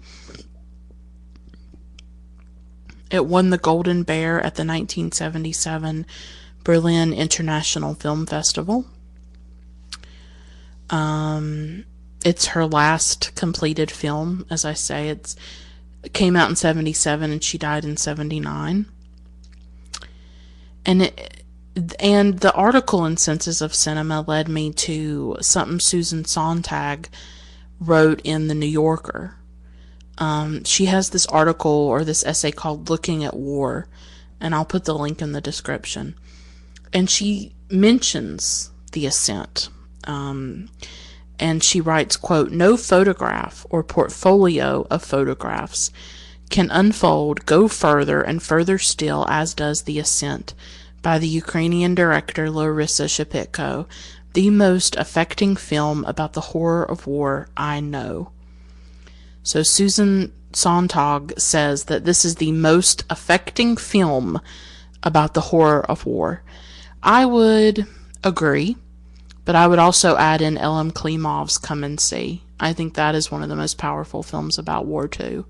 It won the Golden Bear at the 1977 Berlin International Film Festival. It's her last completed film, as I say. It came out in 77 and she died in 79. And the article in Senses of Cinema led me to something Susan Sontag wrote in The New Yorker. She has this article or this essay called Looking at War, and I'll put the link in the description. And she mentions The Ascent. And she writes, quote, "No photograph or portfolio of photographs can unfold, go further and further still, as does The Ascent by the Ukrainian director Larisa Shepitko, the most affecting film about the horror of war I know." So Susan Sontag says that this is the most affecting film about the horror of war. I would agree, but I would also add in Elem Klimov's Come and See. I think that is one of the most powerful films about war too.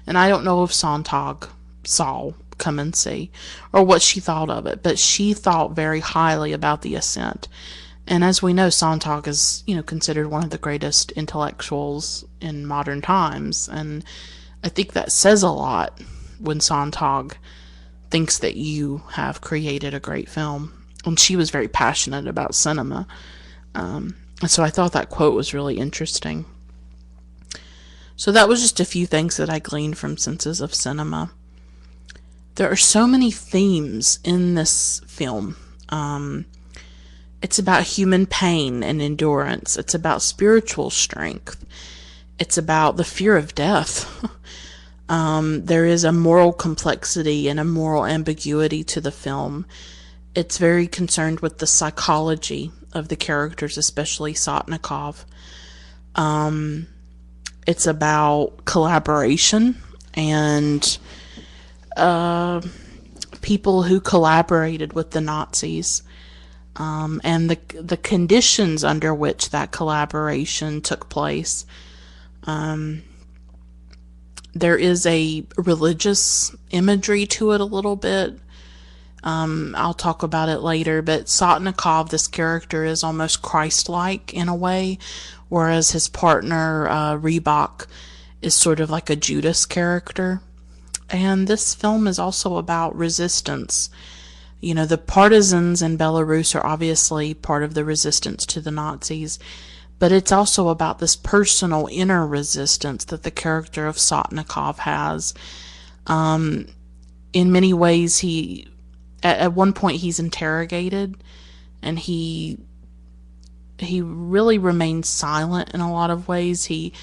And I don't know if Sontag saw Come and See or what she thought of it, but she thought very highly about The Ascent. And as we know, Sontag is, considered one of the greatest intellectuals in modern times. And I think that says a lot when Sontag thinks that you have created a great film. And she was very passionate about cinema. And so I thought that quote was really interesting. So that was just a few things that I gleaned from Senses of Cinema. There are so many themes in this film. It's about human pain and endurance. It's about spiritual strength. It's about the fear of death. There is a moral complexity and a moral ambiguity to the film. It's very concerned with the psychology of the characters, especially Sotnikov. It's about collaboration and people who collaborated with the Nazis, and the conditions under which that collaboration took place. There is a religious imagery to it a little bit. I'll talk about it later, but Sotnikov, this character, is almost Christ-like in a way, whereas his partner, Rybak, is sort of like a Judas character. And this film is also about resistance. You know, the partisans in Belarus are obviously part of the resistance to the Nazis, but it's also about this personal inner resistance that the character of Sotnikov has. In many ways, at one point he's interrogated, and he really remains silent in a lot of ways. He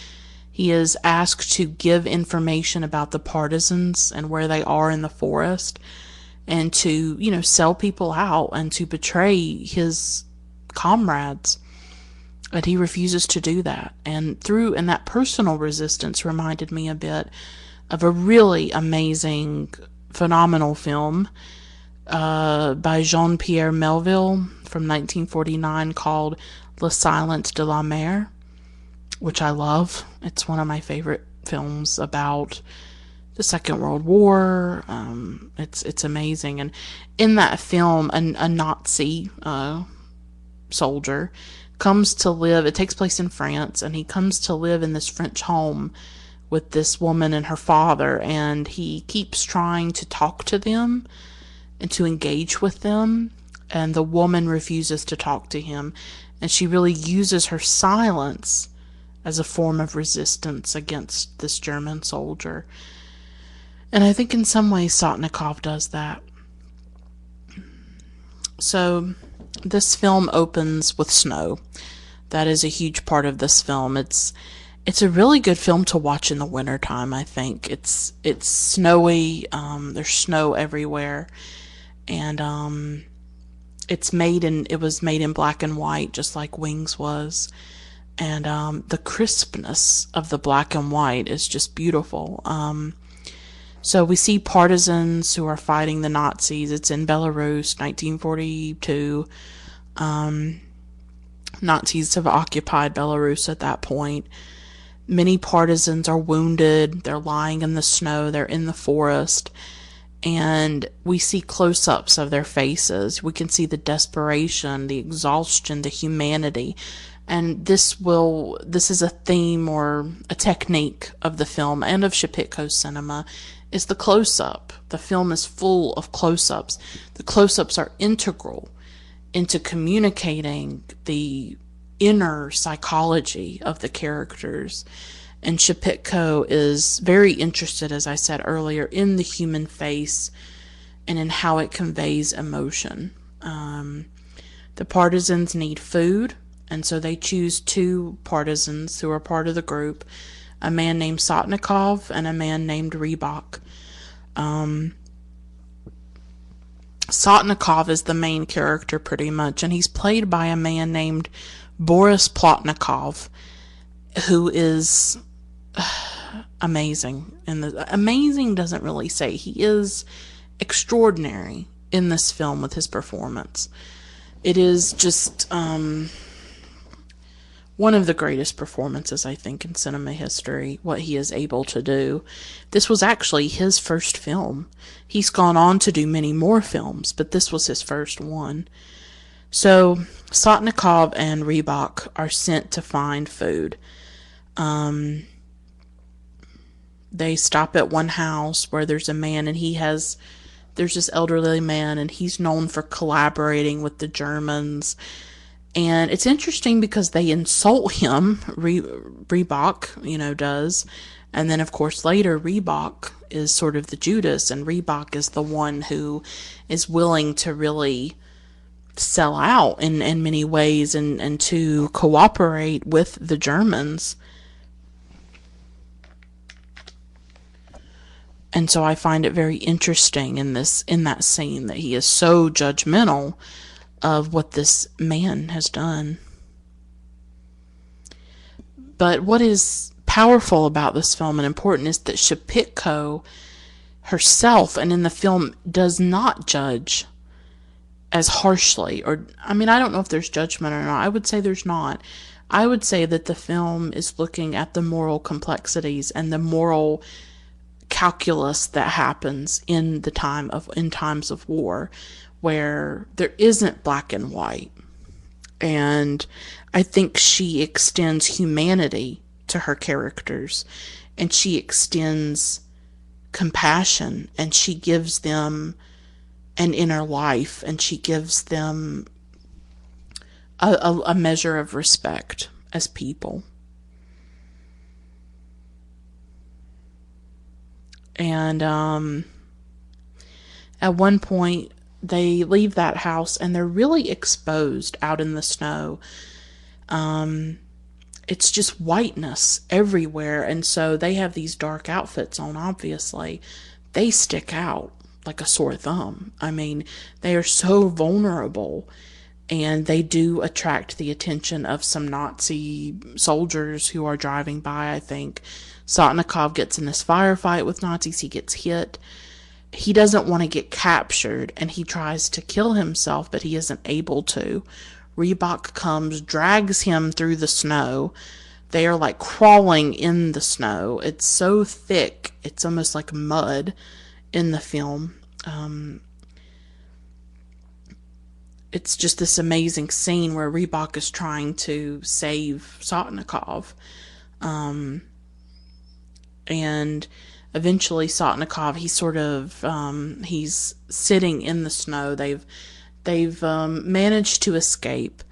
is asked to give information about the partisans and where they are in the forest, and to, you know, sell people out and to betray his comrades. But he refuses to do that. And that personal resistance reminded me a bit of a really amazing, phenomenal film by Jean-Pierre Melville from 1949 called Le Silence de la Mer, which I love. It's one of my favorite films about the Second World War. It's amazing. And in that film, a Nazi soldier comes to live. It takes place in France, and he comes to live in this French home with this woman and her father, and he keeps trying to talk to them and to engage with them, and the woman refuses to talk to him, and she really uses her silence as a form of resistance against this German soldier. And I think in some ways Sotnikov does that. So this film opens with snow. That is a huge part of this film. It's a really good film to watch in the wintertime, I think. It's snowy, there's snow everywhere, and it was made in black and white, just like Wings was. And the crispness of the black and white is just beautiful. So we see partisans who are fighting the Nazis. It's in Belarus, 1942. Nazis have occupied Belarus at that point. Many partisans are wounded. They're lying in the snow. They're in the forest. And we see close-ups of their faces. We can see the desperation, the exhaustion, the humanity. And this is a theme or a technique of the film and of Shepitko's cinema, is the close-up. The film is full of close-ups. The close-ups are integral into communicating the inner psychology of the characters. And Shepitko is very interested, as I said earlier, in the human face and in how it conveys emotion. The partisans need food, and so they choose two partisans who are part of the group, a man named Sotnikov and a man named Rybak. Sotnikov is the main character pretty much, and he's played by a man named Boris Plotnikov, who is amazing. Amazing doesn't really say. He is extraordinary in this film with his performance. It is just one of the greatest performances, I think, in cinema history, what he is able to do. This was actually his first film. He's gone on to do many more films, but this was his first one. So, Sotnikov and Rybak are sent to find food. They stop at one house where there's a man, and there's this elderly man, and he's known for collaborating with the Germans. And it's interesting because they insult him, Rybak, does, And then, of course, later Rybak is sort of the Judas, and Rybak is the one who is willing to really sell out in many ways, and to cooperate with the Germans. And so I find it very interesting in that scene that he is so judgmental of what this man has done. But what is powerful about this film and important is that Shepitko herself, and in the film, does not judge as harshly. Or, I mean, I don't know if there's judgment or not. I would say there's not. I would say that the film is looking at the moral complexities and the moral calculus that happens in times of war, where there isn't black and white. And I think she extends humanity to her characters, and she extends compassion, and she gives them an inner life, and she gives them a measure of respect as people. And at one point, they leave that house, and they're really exposed out in the snow. It's just whiteness everywhere, and so they have these dark outfits on, obviously. They stick out like a sore thumb. I mean, they are so vulnerable, and they do attract the attention of some Nazi soldiers who are driving by, I think. Sotnikov gets in this firefight with Nazis. He gets hit. He doesn't want to get captured, and he tries to kill himself, but he isn't able to. Rybak comes, drags him through the snow. They are like crawling in the snow. It's so thick, it's almost like mud in the film. It's just this amazing scene where Rybak is trying to save Sotnikov. And eventually Sotnikov, he's sitting in the snow. They've managed to escape,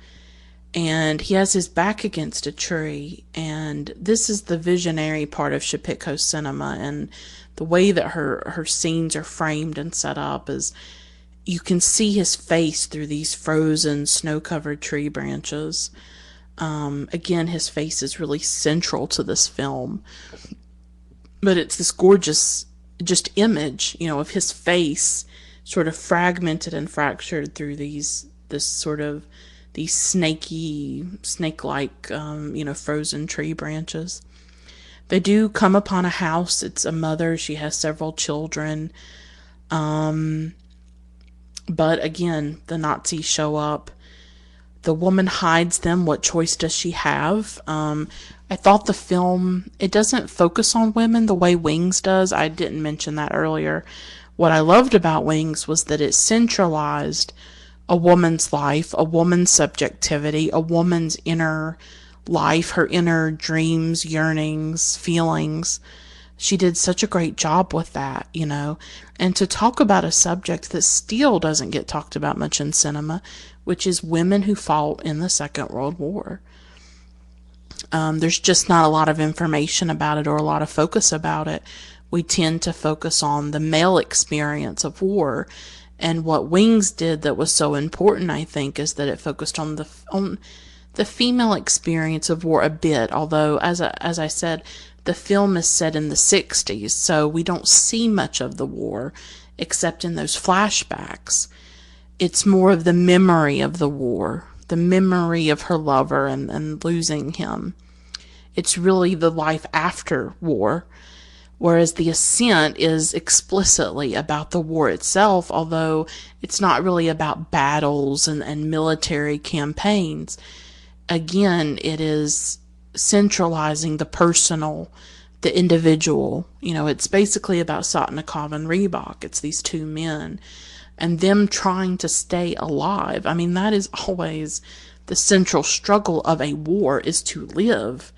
and he has his back against a tree. And this is the visionary part of Shepitko's cinema, and the way that her scenes are framed and set up is you can see his face through these frozen, snow-covered tree branches. Again, his face is really central to this film. But it's this gorgeous just image, of his face sort of fragmented and fractured through these snake-like, frozen tree branches. They do come upon a house. It's a mother. She has several children. But again, the Nazis show up. The woman hides them. What choice does she have? I thought the film, it doesn't focus on women the way Wings does. I didn't mention that earlier. What I loved about Wings was that it centralized a woman's life, a woman's subjectivity, a woman's inner life, her inner dreams, yearnings, feelings. She did such a great job with that, And to talk about a subject that still doesn't get talked about much in cinema, which is women who fought in the Second World War. There's just not a lot of information about it or a lot of focus about it. We tend to focus on the male experience of war, and what Wings did that was so important, I think, is that it focused on the female experience of war a bit. Although, as I said, the film is set in the 60s, so we don't see much of the war except in those flashbacks. It's more of the memory of the war, the memory of her lover and losing him. It's really the life after war, whereas the Ascent is explicitly about the war itself, although it's not really about battles and military campaigns. Again, it is centralizing the personal, the individual. It's basically about Sotnikov and Rybak. It's these two men and them trying to stay alive. I mean, that is always the central struggle of a war, is to live.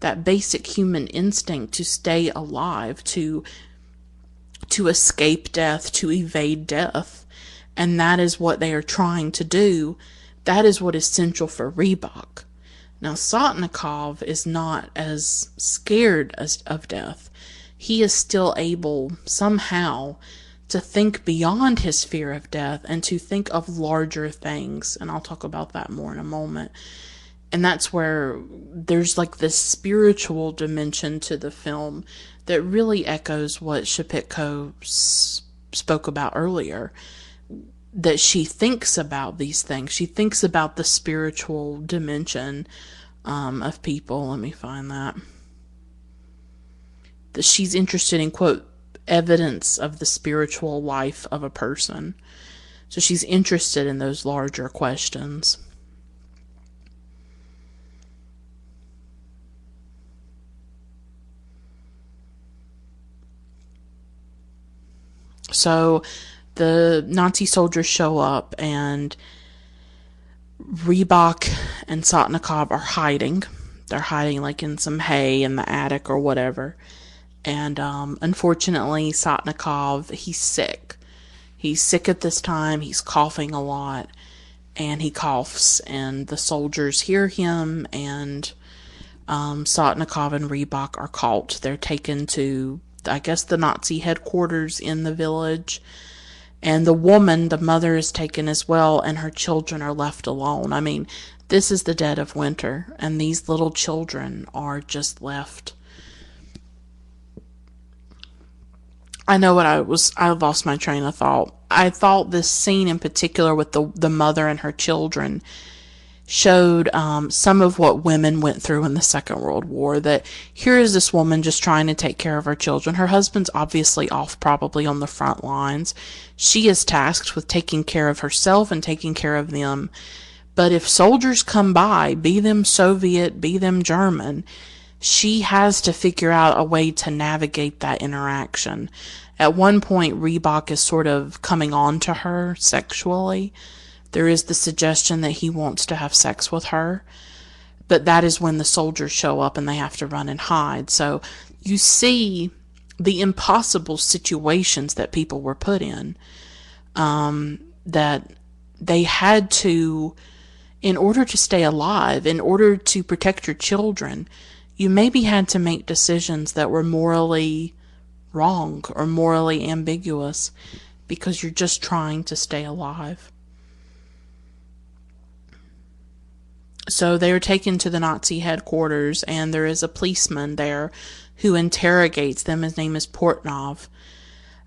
That basic human instinct to stay alive, to escape death, to evade death. And that is what they are trying to do. That is what is central for Rybak. Now, Sotnikov is not as scared of death. He is still able, somehow, to think beyond his fear of death and to think of larger things. And I'll talk about that more in a moment. And that's where there's like this spiritual dimension to the film that really echoes what Shepitko spoke about earlier. That she thinks about these things. She thinks about the spiritual dimension of people. Let me find that. That she's interested in, quote, evidence of the spiritual life of a person. So she's interested in those larger questions. So the Nazi soldiers show up, and Rybak and Sotnikov are hiding. They're hiding like in some hay in the attic or whatever. And unfortunately, Sotnikov, he's sick. He's sick at this time. He's coughing a lot. And he coughs. And the soldiers hear him. And Sotnikov and Rybak are caught. They're taken to, I guess, the Nazi headquarters in the village. And the woman, the mother, is taken as well, and her children are left alone. I mean, this is the dead of winter, and these little children are just left. I know what I lost my train of thought. I thought this scene in particular with the mother and her children showed some of what women went through in the Second World War. That here is this woman just trying to take care of her children. Her husband's obviously off, probably on the front lines. She is tasked with taking care of herself and taking care of them. But if soldiers come by, be them Soviet, be them German, she has to figure out a way to navigate that interaction. At one point, Rybak is sort of coming on to her sexually. There is the suggestion that he wants to have sex with her, but that is when the soldiers show up and they have to run and hide. So you see the impossible situations that people were put in, that they had to, in order to stay alive, in order to protect your children, you maybe had to make decisions that were morally wrong or morally ambiguous because you're just trying to stay alive. So they are taken to the Nazi headquarters, and there is a policeman there who interrogates them. His name is Portnov,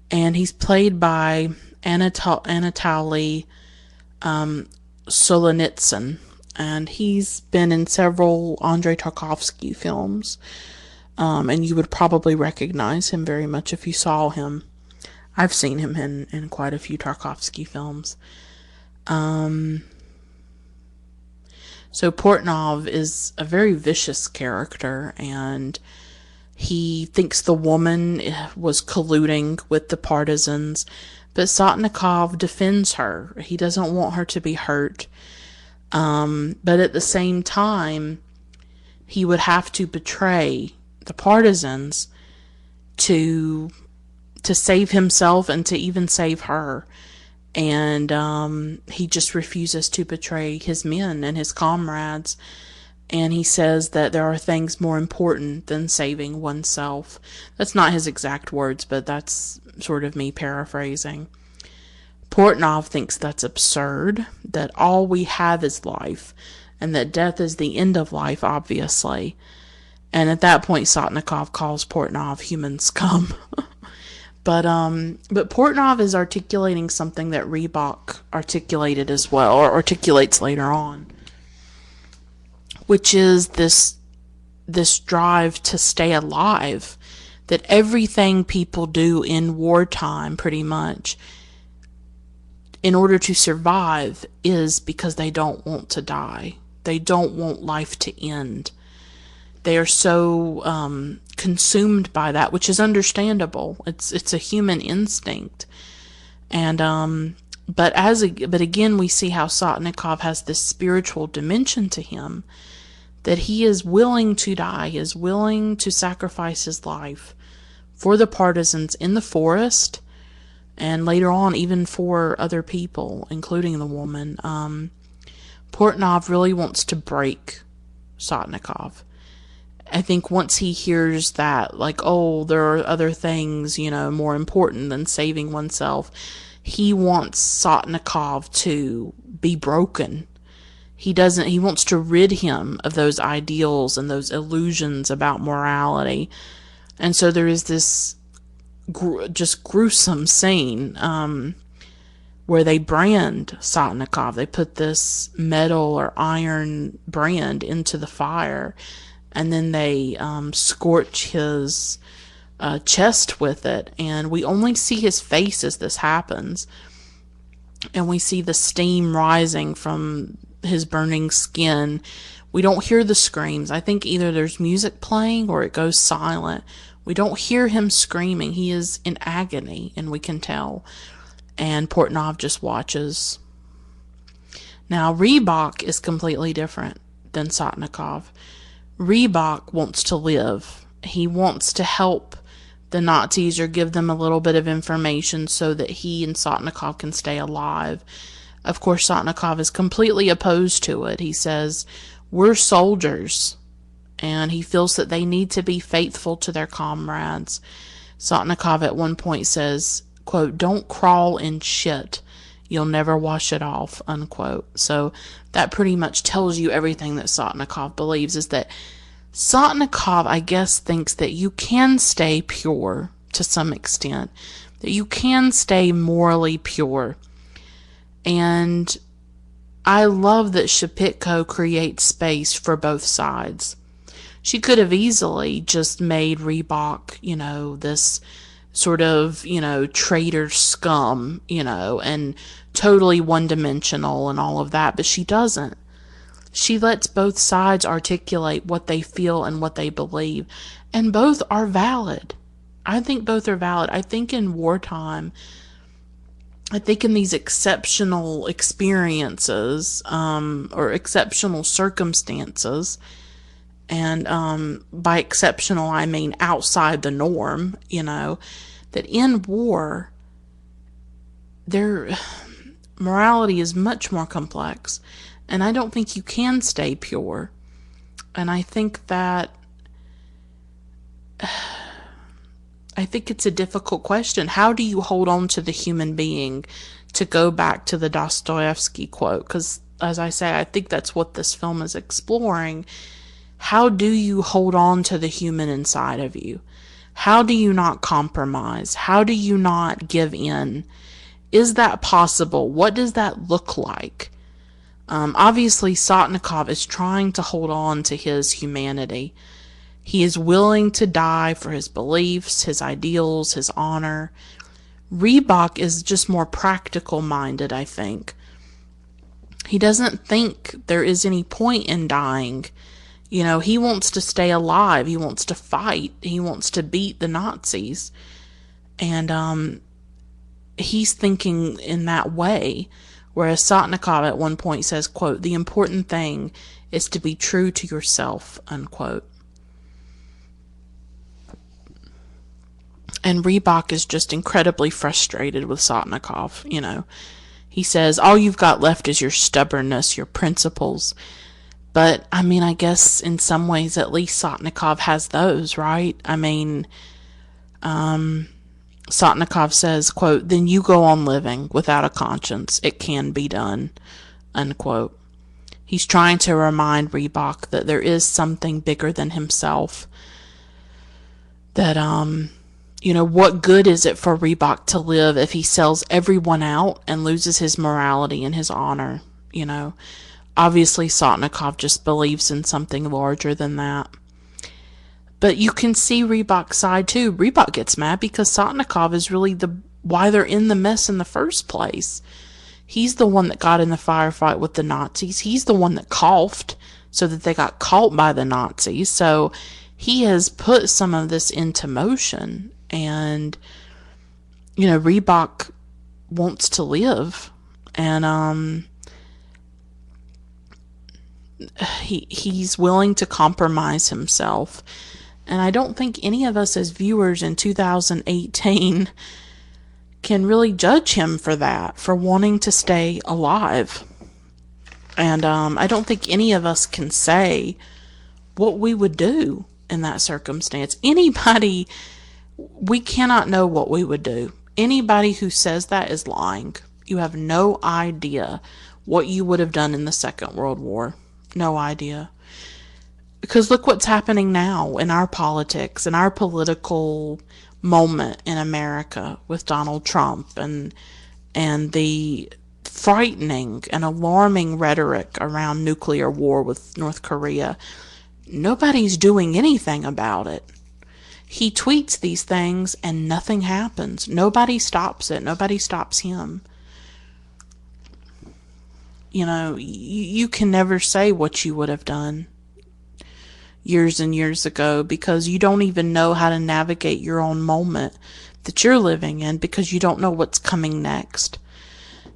and he's played by Anatoly Solonitsyn, and he's been in several Andrei Tarkovsky films, and you would probably recognize him very much if you saw him. I've seen him in quite a few Tarkovsky films. So Portnov is a very vicious character, and he thinks the woman was colluding with the partisans, but Sotnikov defends her. He doesn't want her to be hurt. But at the same time, he would have to betray the partisans to save himself and to even save her. And he just refuses to betray his men and his comrades. And he says that there are things more important than saving oneself. That's not his exact words, but that's sort of me paraphrasing. Portnov thinks that's absurd, that all we have is life, and that death is the end of life, obviously. And at that point, Sotnikov calls Portnov human scum. But Portnov is articulating something that Rybak articulated as well, or articulates later on, which is this drive to stay alive, that everything people do in wartime, pretty much, in order to survive, is because they don't want to die. They don't want life to end. They are so consumed by that, which is understandable. It's a human instinct, and but again, we see how Sotnikov has this spiritual dimension to him, that he is willing to die, he is willing to sacrifice his life for the partisans in the forest, and later on even for other people, including the woman. Portnov really wants to break Sotnikov. I think once he hears that, like, oh, there are other things, more important than saving oneself, he wants Sotnikov to be broken. He wants to rid him of those ideals and those illusions about morality. And so there is this just gruesome scene where they brand Sotnikov. They put this metal or iron brand into the fire, and then they scorch his chest with it. And we only see his face as this happens. And we see the steam rising from his burning skin. We don't hear the screams. I think either there's music playing or it goes silent. We don't hear him screaming. He is in agony, and we can tell. And Portnov just watches. Now, Rybak is completely different than Sotnikov. Rybak wants to live. He wants to help the Nazis or give them a little bit of information so that he and Sotnikov can stay alive. Of course, Sotnikov is completely opposed to it. He says, we're soldiers, and he feels that they need to be faithful to their comrades. Sotnikov at one point says, quote, don't crawl in shit. You'll never wash it off, unquote. So that pretty much tells you everything that Sotnikov believes, is that Sotnikov, I guess, thinks that you can stay pure to some extent, that you can stay morally pure. And I love that Shepitko creates space for both sides. She could have easily just made Rybak, this sort of, traitor scum, and totally one-dimensional and all of that, but she doesn't. She lets both sides articulate what they feel and what they believe, and both are valid. I think both are valid. I think in wartime, I think in these exceptional experiences, or exceptional circumstances, and by exceptional I mean outside the norm, that in war, morality is much more complex, and I don't think you can stay pure. And I think it's a difficult question. How do you hold on to the human being, to go back to the Dostoevsky quote? Because, as I say, I think that's what this film is exploring. How do you hold on to the human inside of you? How do you not compromise? How do you not give in? Is that possible? What does that look like? Obviously, Sotnikov is trying to hold on to his humanity. He is willing to die for his beliefs, his ideals, his honor. Rybak is just more practical minded, I think. He doesn't think there is any point in dying. He wants to stay alive. He wants to fight. He wants to beat the Nazis. And he's thinking in that way. Whereas Sotnikov at one point says, quote, the important thing is to be true to yourself, unquote. And Rybak is just incredibly frustrated with Sotnikov, He says, all you've got left is your stubbornness, your principles. But, I guess in some ways at least Sotnikov has those, right? Sotnikov says, quote, then you go on living without a conscience. It can be done, unquote. He's trying to remind Rybak that there is something bigger than himself. That, what good is it for Rybak to live if he sells everyone out and loses his morality and his honor, Obviously, Sotnikov just believes in something larger than that. But you can see Rybak's side too. Rybak gets mad because Sotnikov is really why they're in the mess in the first place. He's the one that got in the firefight with the Nazis. He's the one that coughed so that they got caught by the Nazis. So he has put some of this into motion. And, Rybak wants to live. And, he's willing to compromise himself. And I don't think any of us as viewers in 2018 can really judge him for that, for wanting to stay alive. And I don't think any of us can say what we would do in that circumstance. Anybody, we cannot know what we would do. Anybody who says that is lying. You have no idea what you would have done in the Second World War. No idea. Because look what's happening now in our politics, in our political moment in America with Donald Trump and the frightening and alarming rhetoric around nuclear war with North Korea. Nobody's doing anything about it. He tweets these things and nothing happens. Nobody stops it. Nobody stops him. You know, you can never say what you would have done years and years ago, because you don't even know how to navigate your own moment that you're living in, because you don't know what's coming next.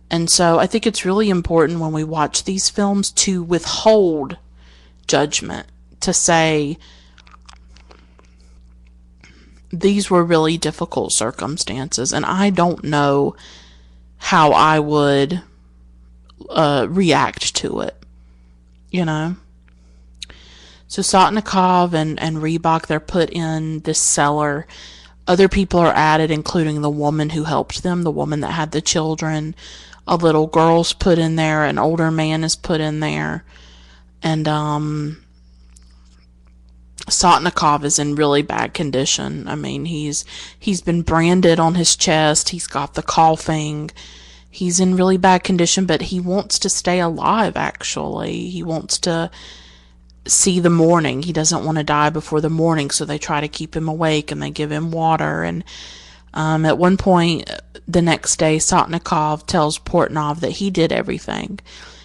And so I think it's really important when we watch these films to withhold judgment, to say these were really difficult circumstances, and I don't know how I would react to it, you know. So Sotnikov and Rybak, they're put in this cellar. Other people are added, including the woman who helped them, the woman that had the children. A little girl's put in there. An older man is put in there. And Sotnikov is in really bad condition. I mean, he's been branded on his chest. He's got the coughing. He's in really bad condition, but he wants to stay alive, actually. He wants to see the morning. He doesn't want to die before the morning, so they try to keep him awake, and they give him water. And at one point, the next day, Sotnikov tells Portnov that he did everything.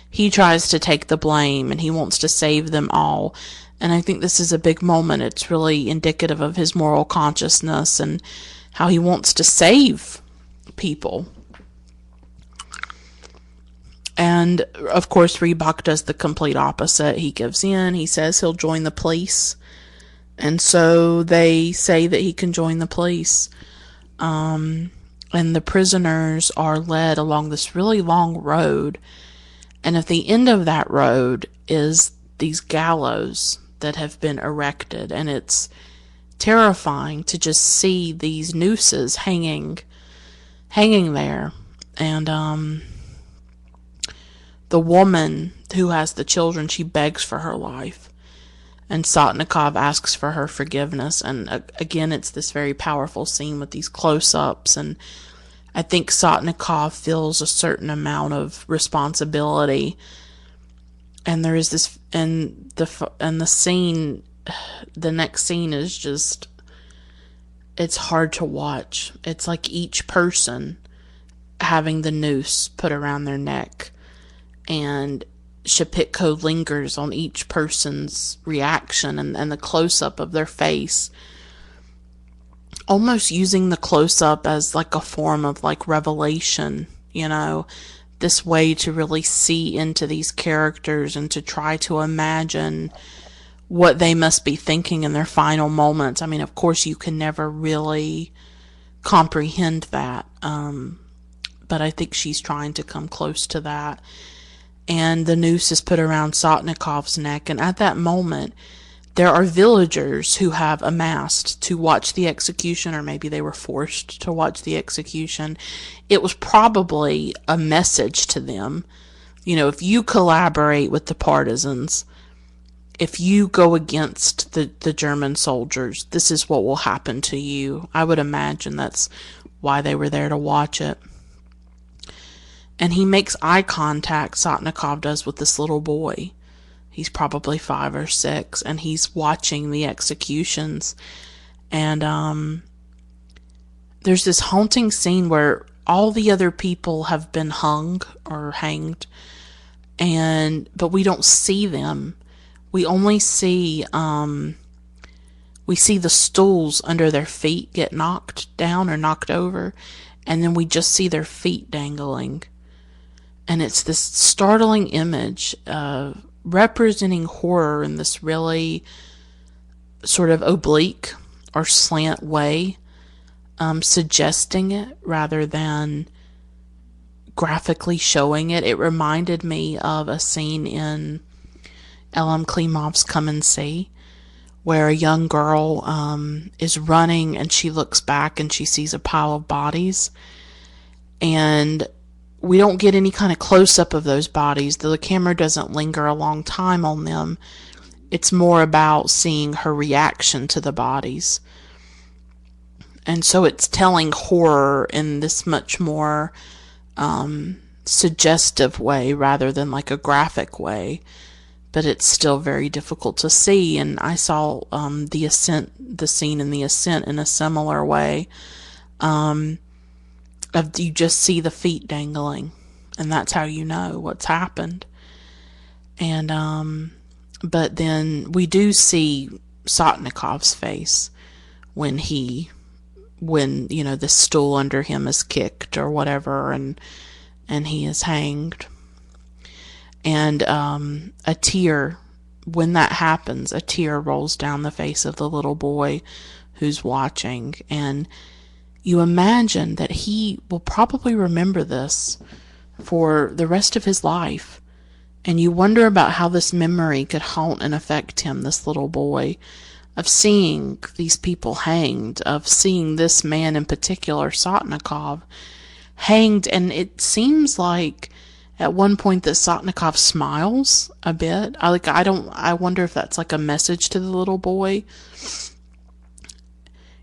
He tries to take the blame, and he wants to save them all. And I think this is a big moment. It's really indicative of his moral consciousness and how he wants to save people. And, of course, Rybak does the complete opposite. He gives in. He says he'll join the police. And so they say that he can join the police. And the prisoners are led along this really long road. And at the end of that road is these gallows that have been erected. And it's terrifying to just see these nooses hanging there. And, the woman who has the children, she begs for her life. And Sotnikov asks for her forgiveness. And again, it's this very powerful scene with these close-ups. And I think Sotnikov feels a certain amount of responsibility. And there is this, and the scene, the next scene is just, it's hard to watch. It's like each person having the noose put around their neck. And Shepitko lingers on each person's reaction and the close-up of their face, almost using the close-up as like a form of like revelation, you know, this way to really see into these characters and to try to imagine what they must be thinking in their final moments. I mean, of course, you can never really comprehend that, but I think she's trying to come close to that. And the noose is put around Sotnikov's neck. And at that moment, there are villagers who have amassed to watch the execution, or maybe they were forced to watch the execution. It was probably a message to them. You know, if you collaborate with the partisans, if you go against the German soldiers, this is what will happen to you. I would imagine that's why they were there to watch it. And he makes eye contact, Sotnikov does, with this little boy. He's probably 5 or 6, and he's watching the executions. And there's this haunting scene where all the other people have been hung or hanged, but we don't see them. We only see the stools under their feet get knocked down or knocked over, and then we just see their feet dangling. And it's this startling image representing horror in this really sort of oblique or slant way, suggesting it rather than graphically showing it. It reminded me of a scene in Elem Klimov's Come and See, where a young girl is running and she looks back and she sees a pile of bodies. And we don't get any kind of close-up of those bodies. The camera doesn't linger a long time on them. It's more about seeing her reaction to the bodies. And so it's telling horror in this much more suggestive way rather than like a graphic way. But it's still very difficult to see. And I saw the scene in the Ascent in a similar way. You just see the feet dangling, and that's how you know what's happened. And but then we do see Sotnikov's face when the stool under him is kicked or whatever, and he is hanged. And a tear, when that happens, a tear rolls down the face of the little boy who's watching. And you imagine that he will probably remember this for the rest of his life. And you wonder about how this memory could haunt and affect him, this little boy, of seeing these people hanged, of seeing this man in particular, Sotnikov, hanged. And it seems like at one point that Sotnikov smiles a bit. I wonder if that's like a message to the little boy.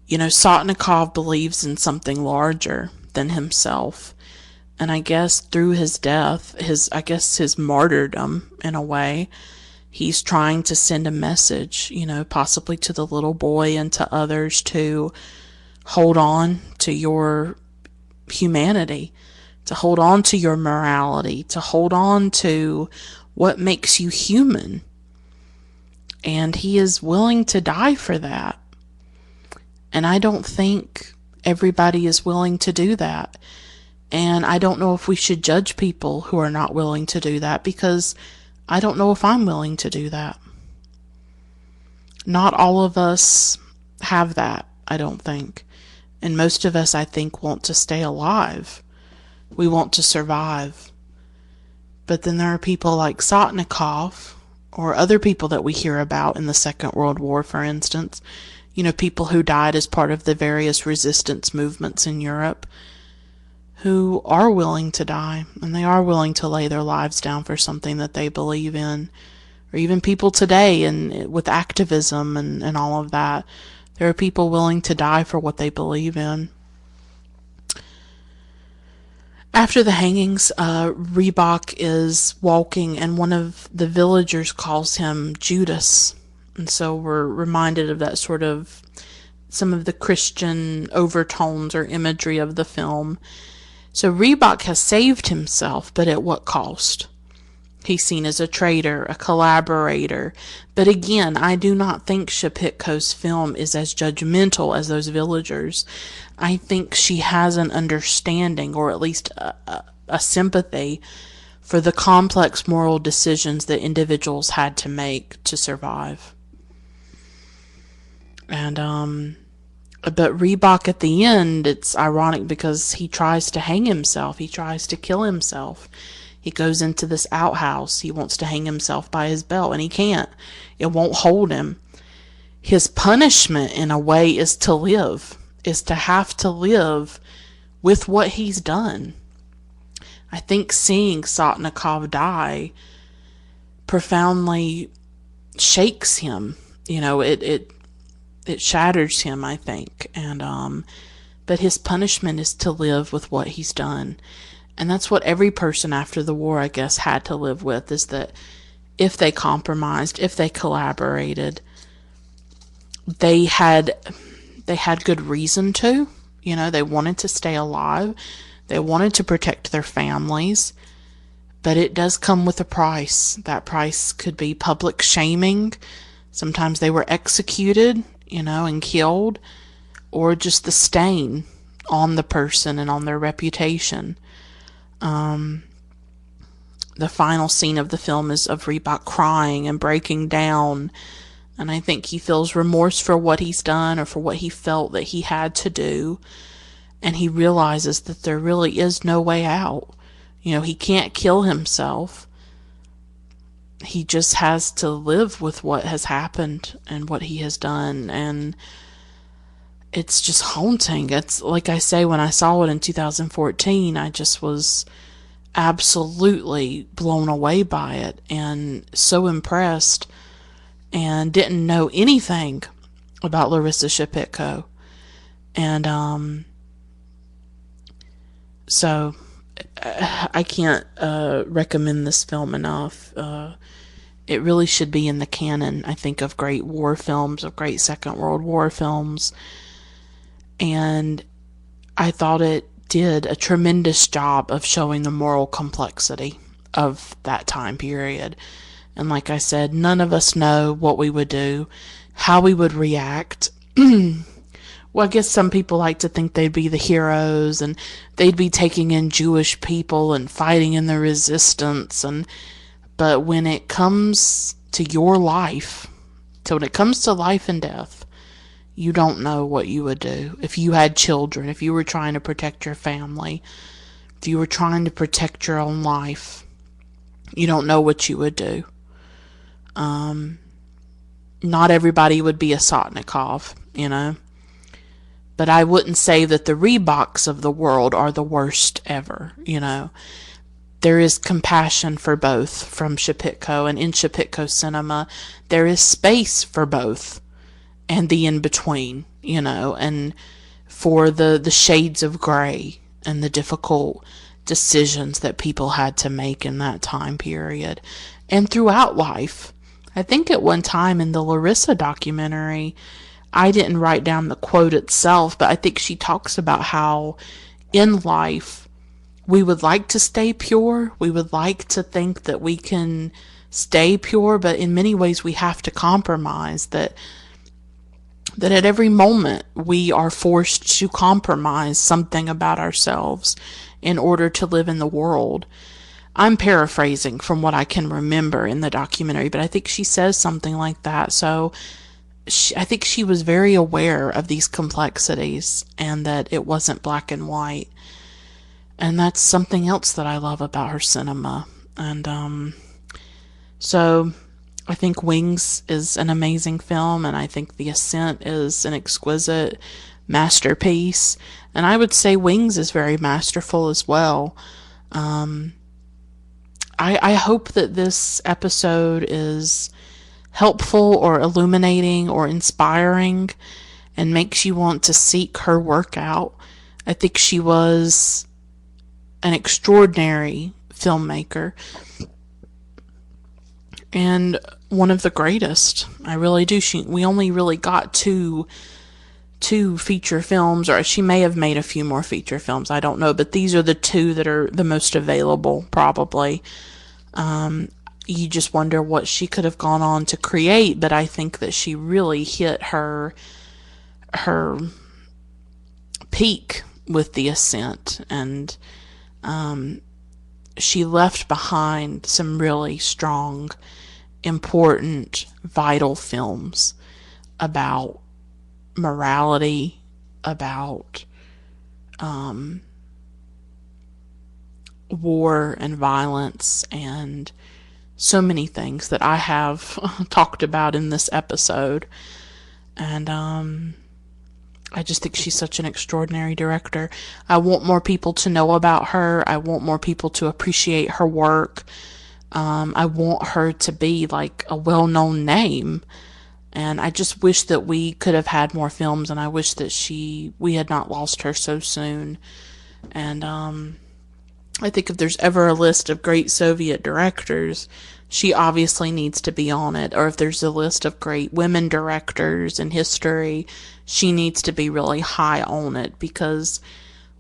Sotnikov believes in something larger than himself. And I guess through his death, his martyrdom in a way, he's trying to send a message, possibly to the little boy and to others to hold on to your humanity, to hold on to your morality, to hold on to what makes you human. And he is willing to die for that. And I don't think everybody is willing to do that. And I don't know if we should judge people who are not willing to do that, because I don't know if I'm willing to do that. Not all of us have that, I don't think. And most of us, I think, want to stay alive. We want to survive. But then there are people like Sotnikov, or other people that we hear about in the Second World War, for instance. People who died as part of the various resistance movements in Europe, who are willing to die, and they are willing to lay their lives down for something that they believe in. Or even people today, and with activism and all of that, there are people willing to die for what they believe in. After the hangings, Rybak is walking, and one of the villagers calls him Judas. And so we're reminded of that sort of, some of the Christian overtones or imagery of the film. So Rybak has saved himself, but at what cost? He's seen as a traitor, a collaborator. But again, I do not think Shepitko's film is as judgmental as those villagers. I think she has an understanding, or at least a sympathy, for the complex moral decisions that individuals had to make to survive. And but Rybak at the end, it's ironic because he tries to hang himself. He tries to kill himself. He goes into this outhouse. He wants to hang himself by his belt, and he can't. It won't hold him. His punishment, in a way, is to live, is to have to live with what he's done. I think seeing Sotnikov die profoundly shakes him. It shatters him, I think. And but his punishment is to live with what he's done. And that's what every person after the war, I guess, had to live with, is that if they compromised, if they collaborated, they had good reason to. They wanted to stay alive. They wanted to protect their families. But it does come with a price. That price could be public shaming. Sometimes they were executed, and killed, or just the stain on the person and on their reputation. The final scene of the film is of Rybak crying and breaking down, and I think he feels remorse for what he's done, or for what he felt that he had to do, and he realizes that there really is no way out. He can't kill himself. he just has to live with what has happened and what he has done, and it's just haunting. It's like I say, when I saw it in 2014, I just was absolutely blown away by it and so impressed, and didn't know anything about Larisa Shepitko. And so I can't recommend this film enough. It really should be in the canon, I think, of great war films, of great Second World War films. And I thought it did a tremendous job of showing the moral complexity of that time period. And like I said, none of us know what we would do, how we would react. Well, I guess some people like to think they'd be the heroes and they'd be taking in Jewish people and fighting in the resistance. But when it comes to your life, so when it comes to life and death, you don't know what you would do. If you had children, if you were trying to protect your family, if you were trying to protect your own life, you don't know what you would do. Not everybody would be a Sotnikov, But I wouldn't say that the Rybaks of the world are the worst ever, There is compassion for both from Shepitko, and in Shepitko cinema, there is space for both and the in-between, and for the shades of gray and the difficult decisions that people had to make in that time period and throughout life. I think at one time in the Larisa documentary, I didn't write down the quote itself, but I think she talks about how in life we would like to stay pure. We would like to think that we can stay pure, but in many ways we have to compromise, that at every moment we are forced to compromise something about ourselves in order to live in the world. I'm paraphrasing from what I can remember in the documentary, but I think she says something like that. So I think she was very aware of these complexities and that it wasn't black and white. And that's something else that I love about her cinema. And so I think Wings is an amazing film, and I think The Ascent is an exquisite masterpiece. And I would say Wings is very masterful as well. I hope that this episode is helpful or illuminating or inspiring and makes you want to seek her work out. I think she was an extraordinary filmmaker and one of the greatest. I really do. We only really got two feature films, or she may have made a few more feature films, I don't know, but these are the two that are the most available, probably. You just wonder what she could have gone on to create, but I think that she really hit her peak with The Ascent, and she left behind some really strong, important, vital films about morality, about war and violence, and so many things that I have talked about in this episode. And I just think she's such an extraordinary director. I want more people to know about her. I want more people to appreciate her work. I want her to be like a well-known name. And I just wish that we could have had more films, and I wish that we had not lost her so soon. And I think if there's ever a list of great Soviet directors, she obviously needs to be on it. Or if there's a list of great women directors in history, she needs to be really high on it, because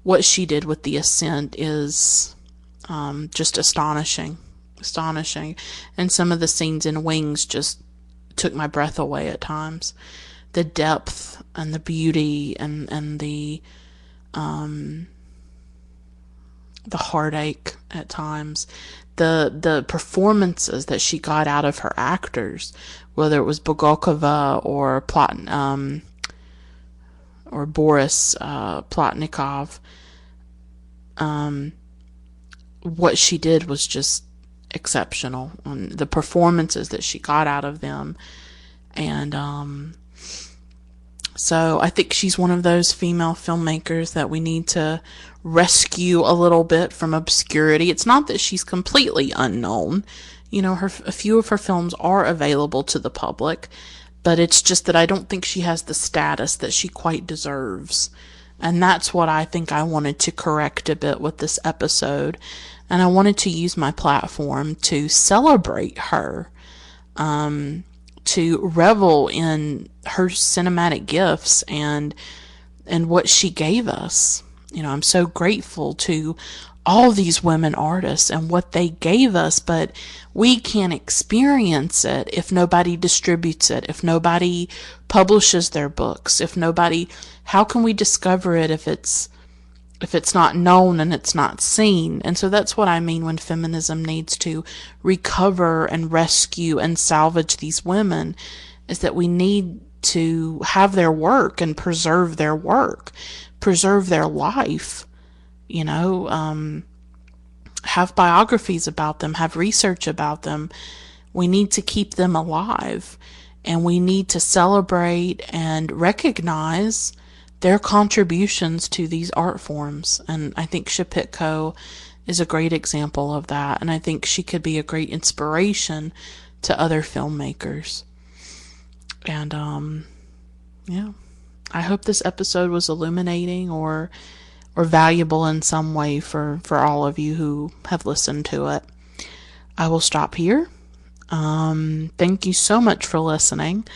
what she did with The Ascent is just astonishing. And some of the scenes in Wings just took my breath away at times. The depth and the beauty and the heartache at times, the performances that she got out of her actors, whether it was Bogokova or or Boris Plotnikov, what she did was just exceptional. The performances that she got out of them. And so I think she's one of those female filmmakers that we need to rescue a little bit from obscurity. It's not that she's completely unknown. You know, a few of her films are available to the public, but it's just that I don't think she has the status that she quite deserves. And that's what I think I wanted to correct a bit with this episode. And I wanted to use my platform to celebrate her, to revel in her cinematic gifts and what she gave us. You know, I'm so grateful to all these women artists and what they gave us, but we can't experience it if nobody distributes it, if nobody publishes their books, how can we discover it if it's not known and it's not seen? And so that's what I mean when feminism needs to recover and rescue and salvage these women, is that we need to have their work and preserve their work, preserve their life, you know, have biographies about them, have research about them. We need to keep them alive, and we need to celebrate and recognize their contributions to these art forms. And I think Shepitko is a great example of that, and I think she could be a great inspiration to other filmmakers. And yeah, I hope this episode was illuminating or valuable in some way for all of you who have listened to it. I will stop here. Thank you so much for listening.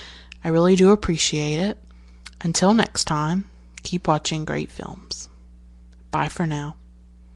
I really do appreciate it. Until next time, keep watching great films. Bye for now.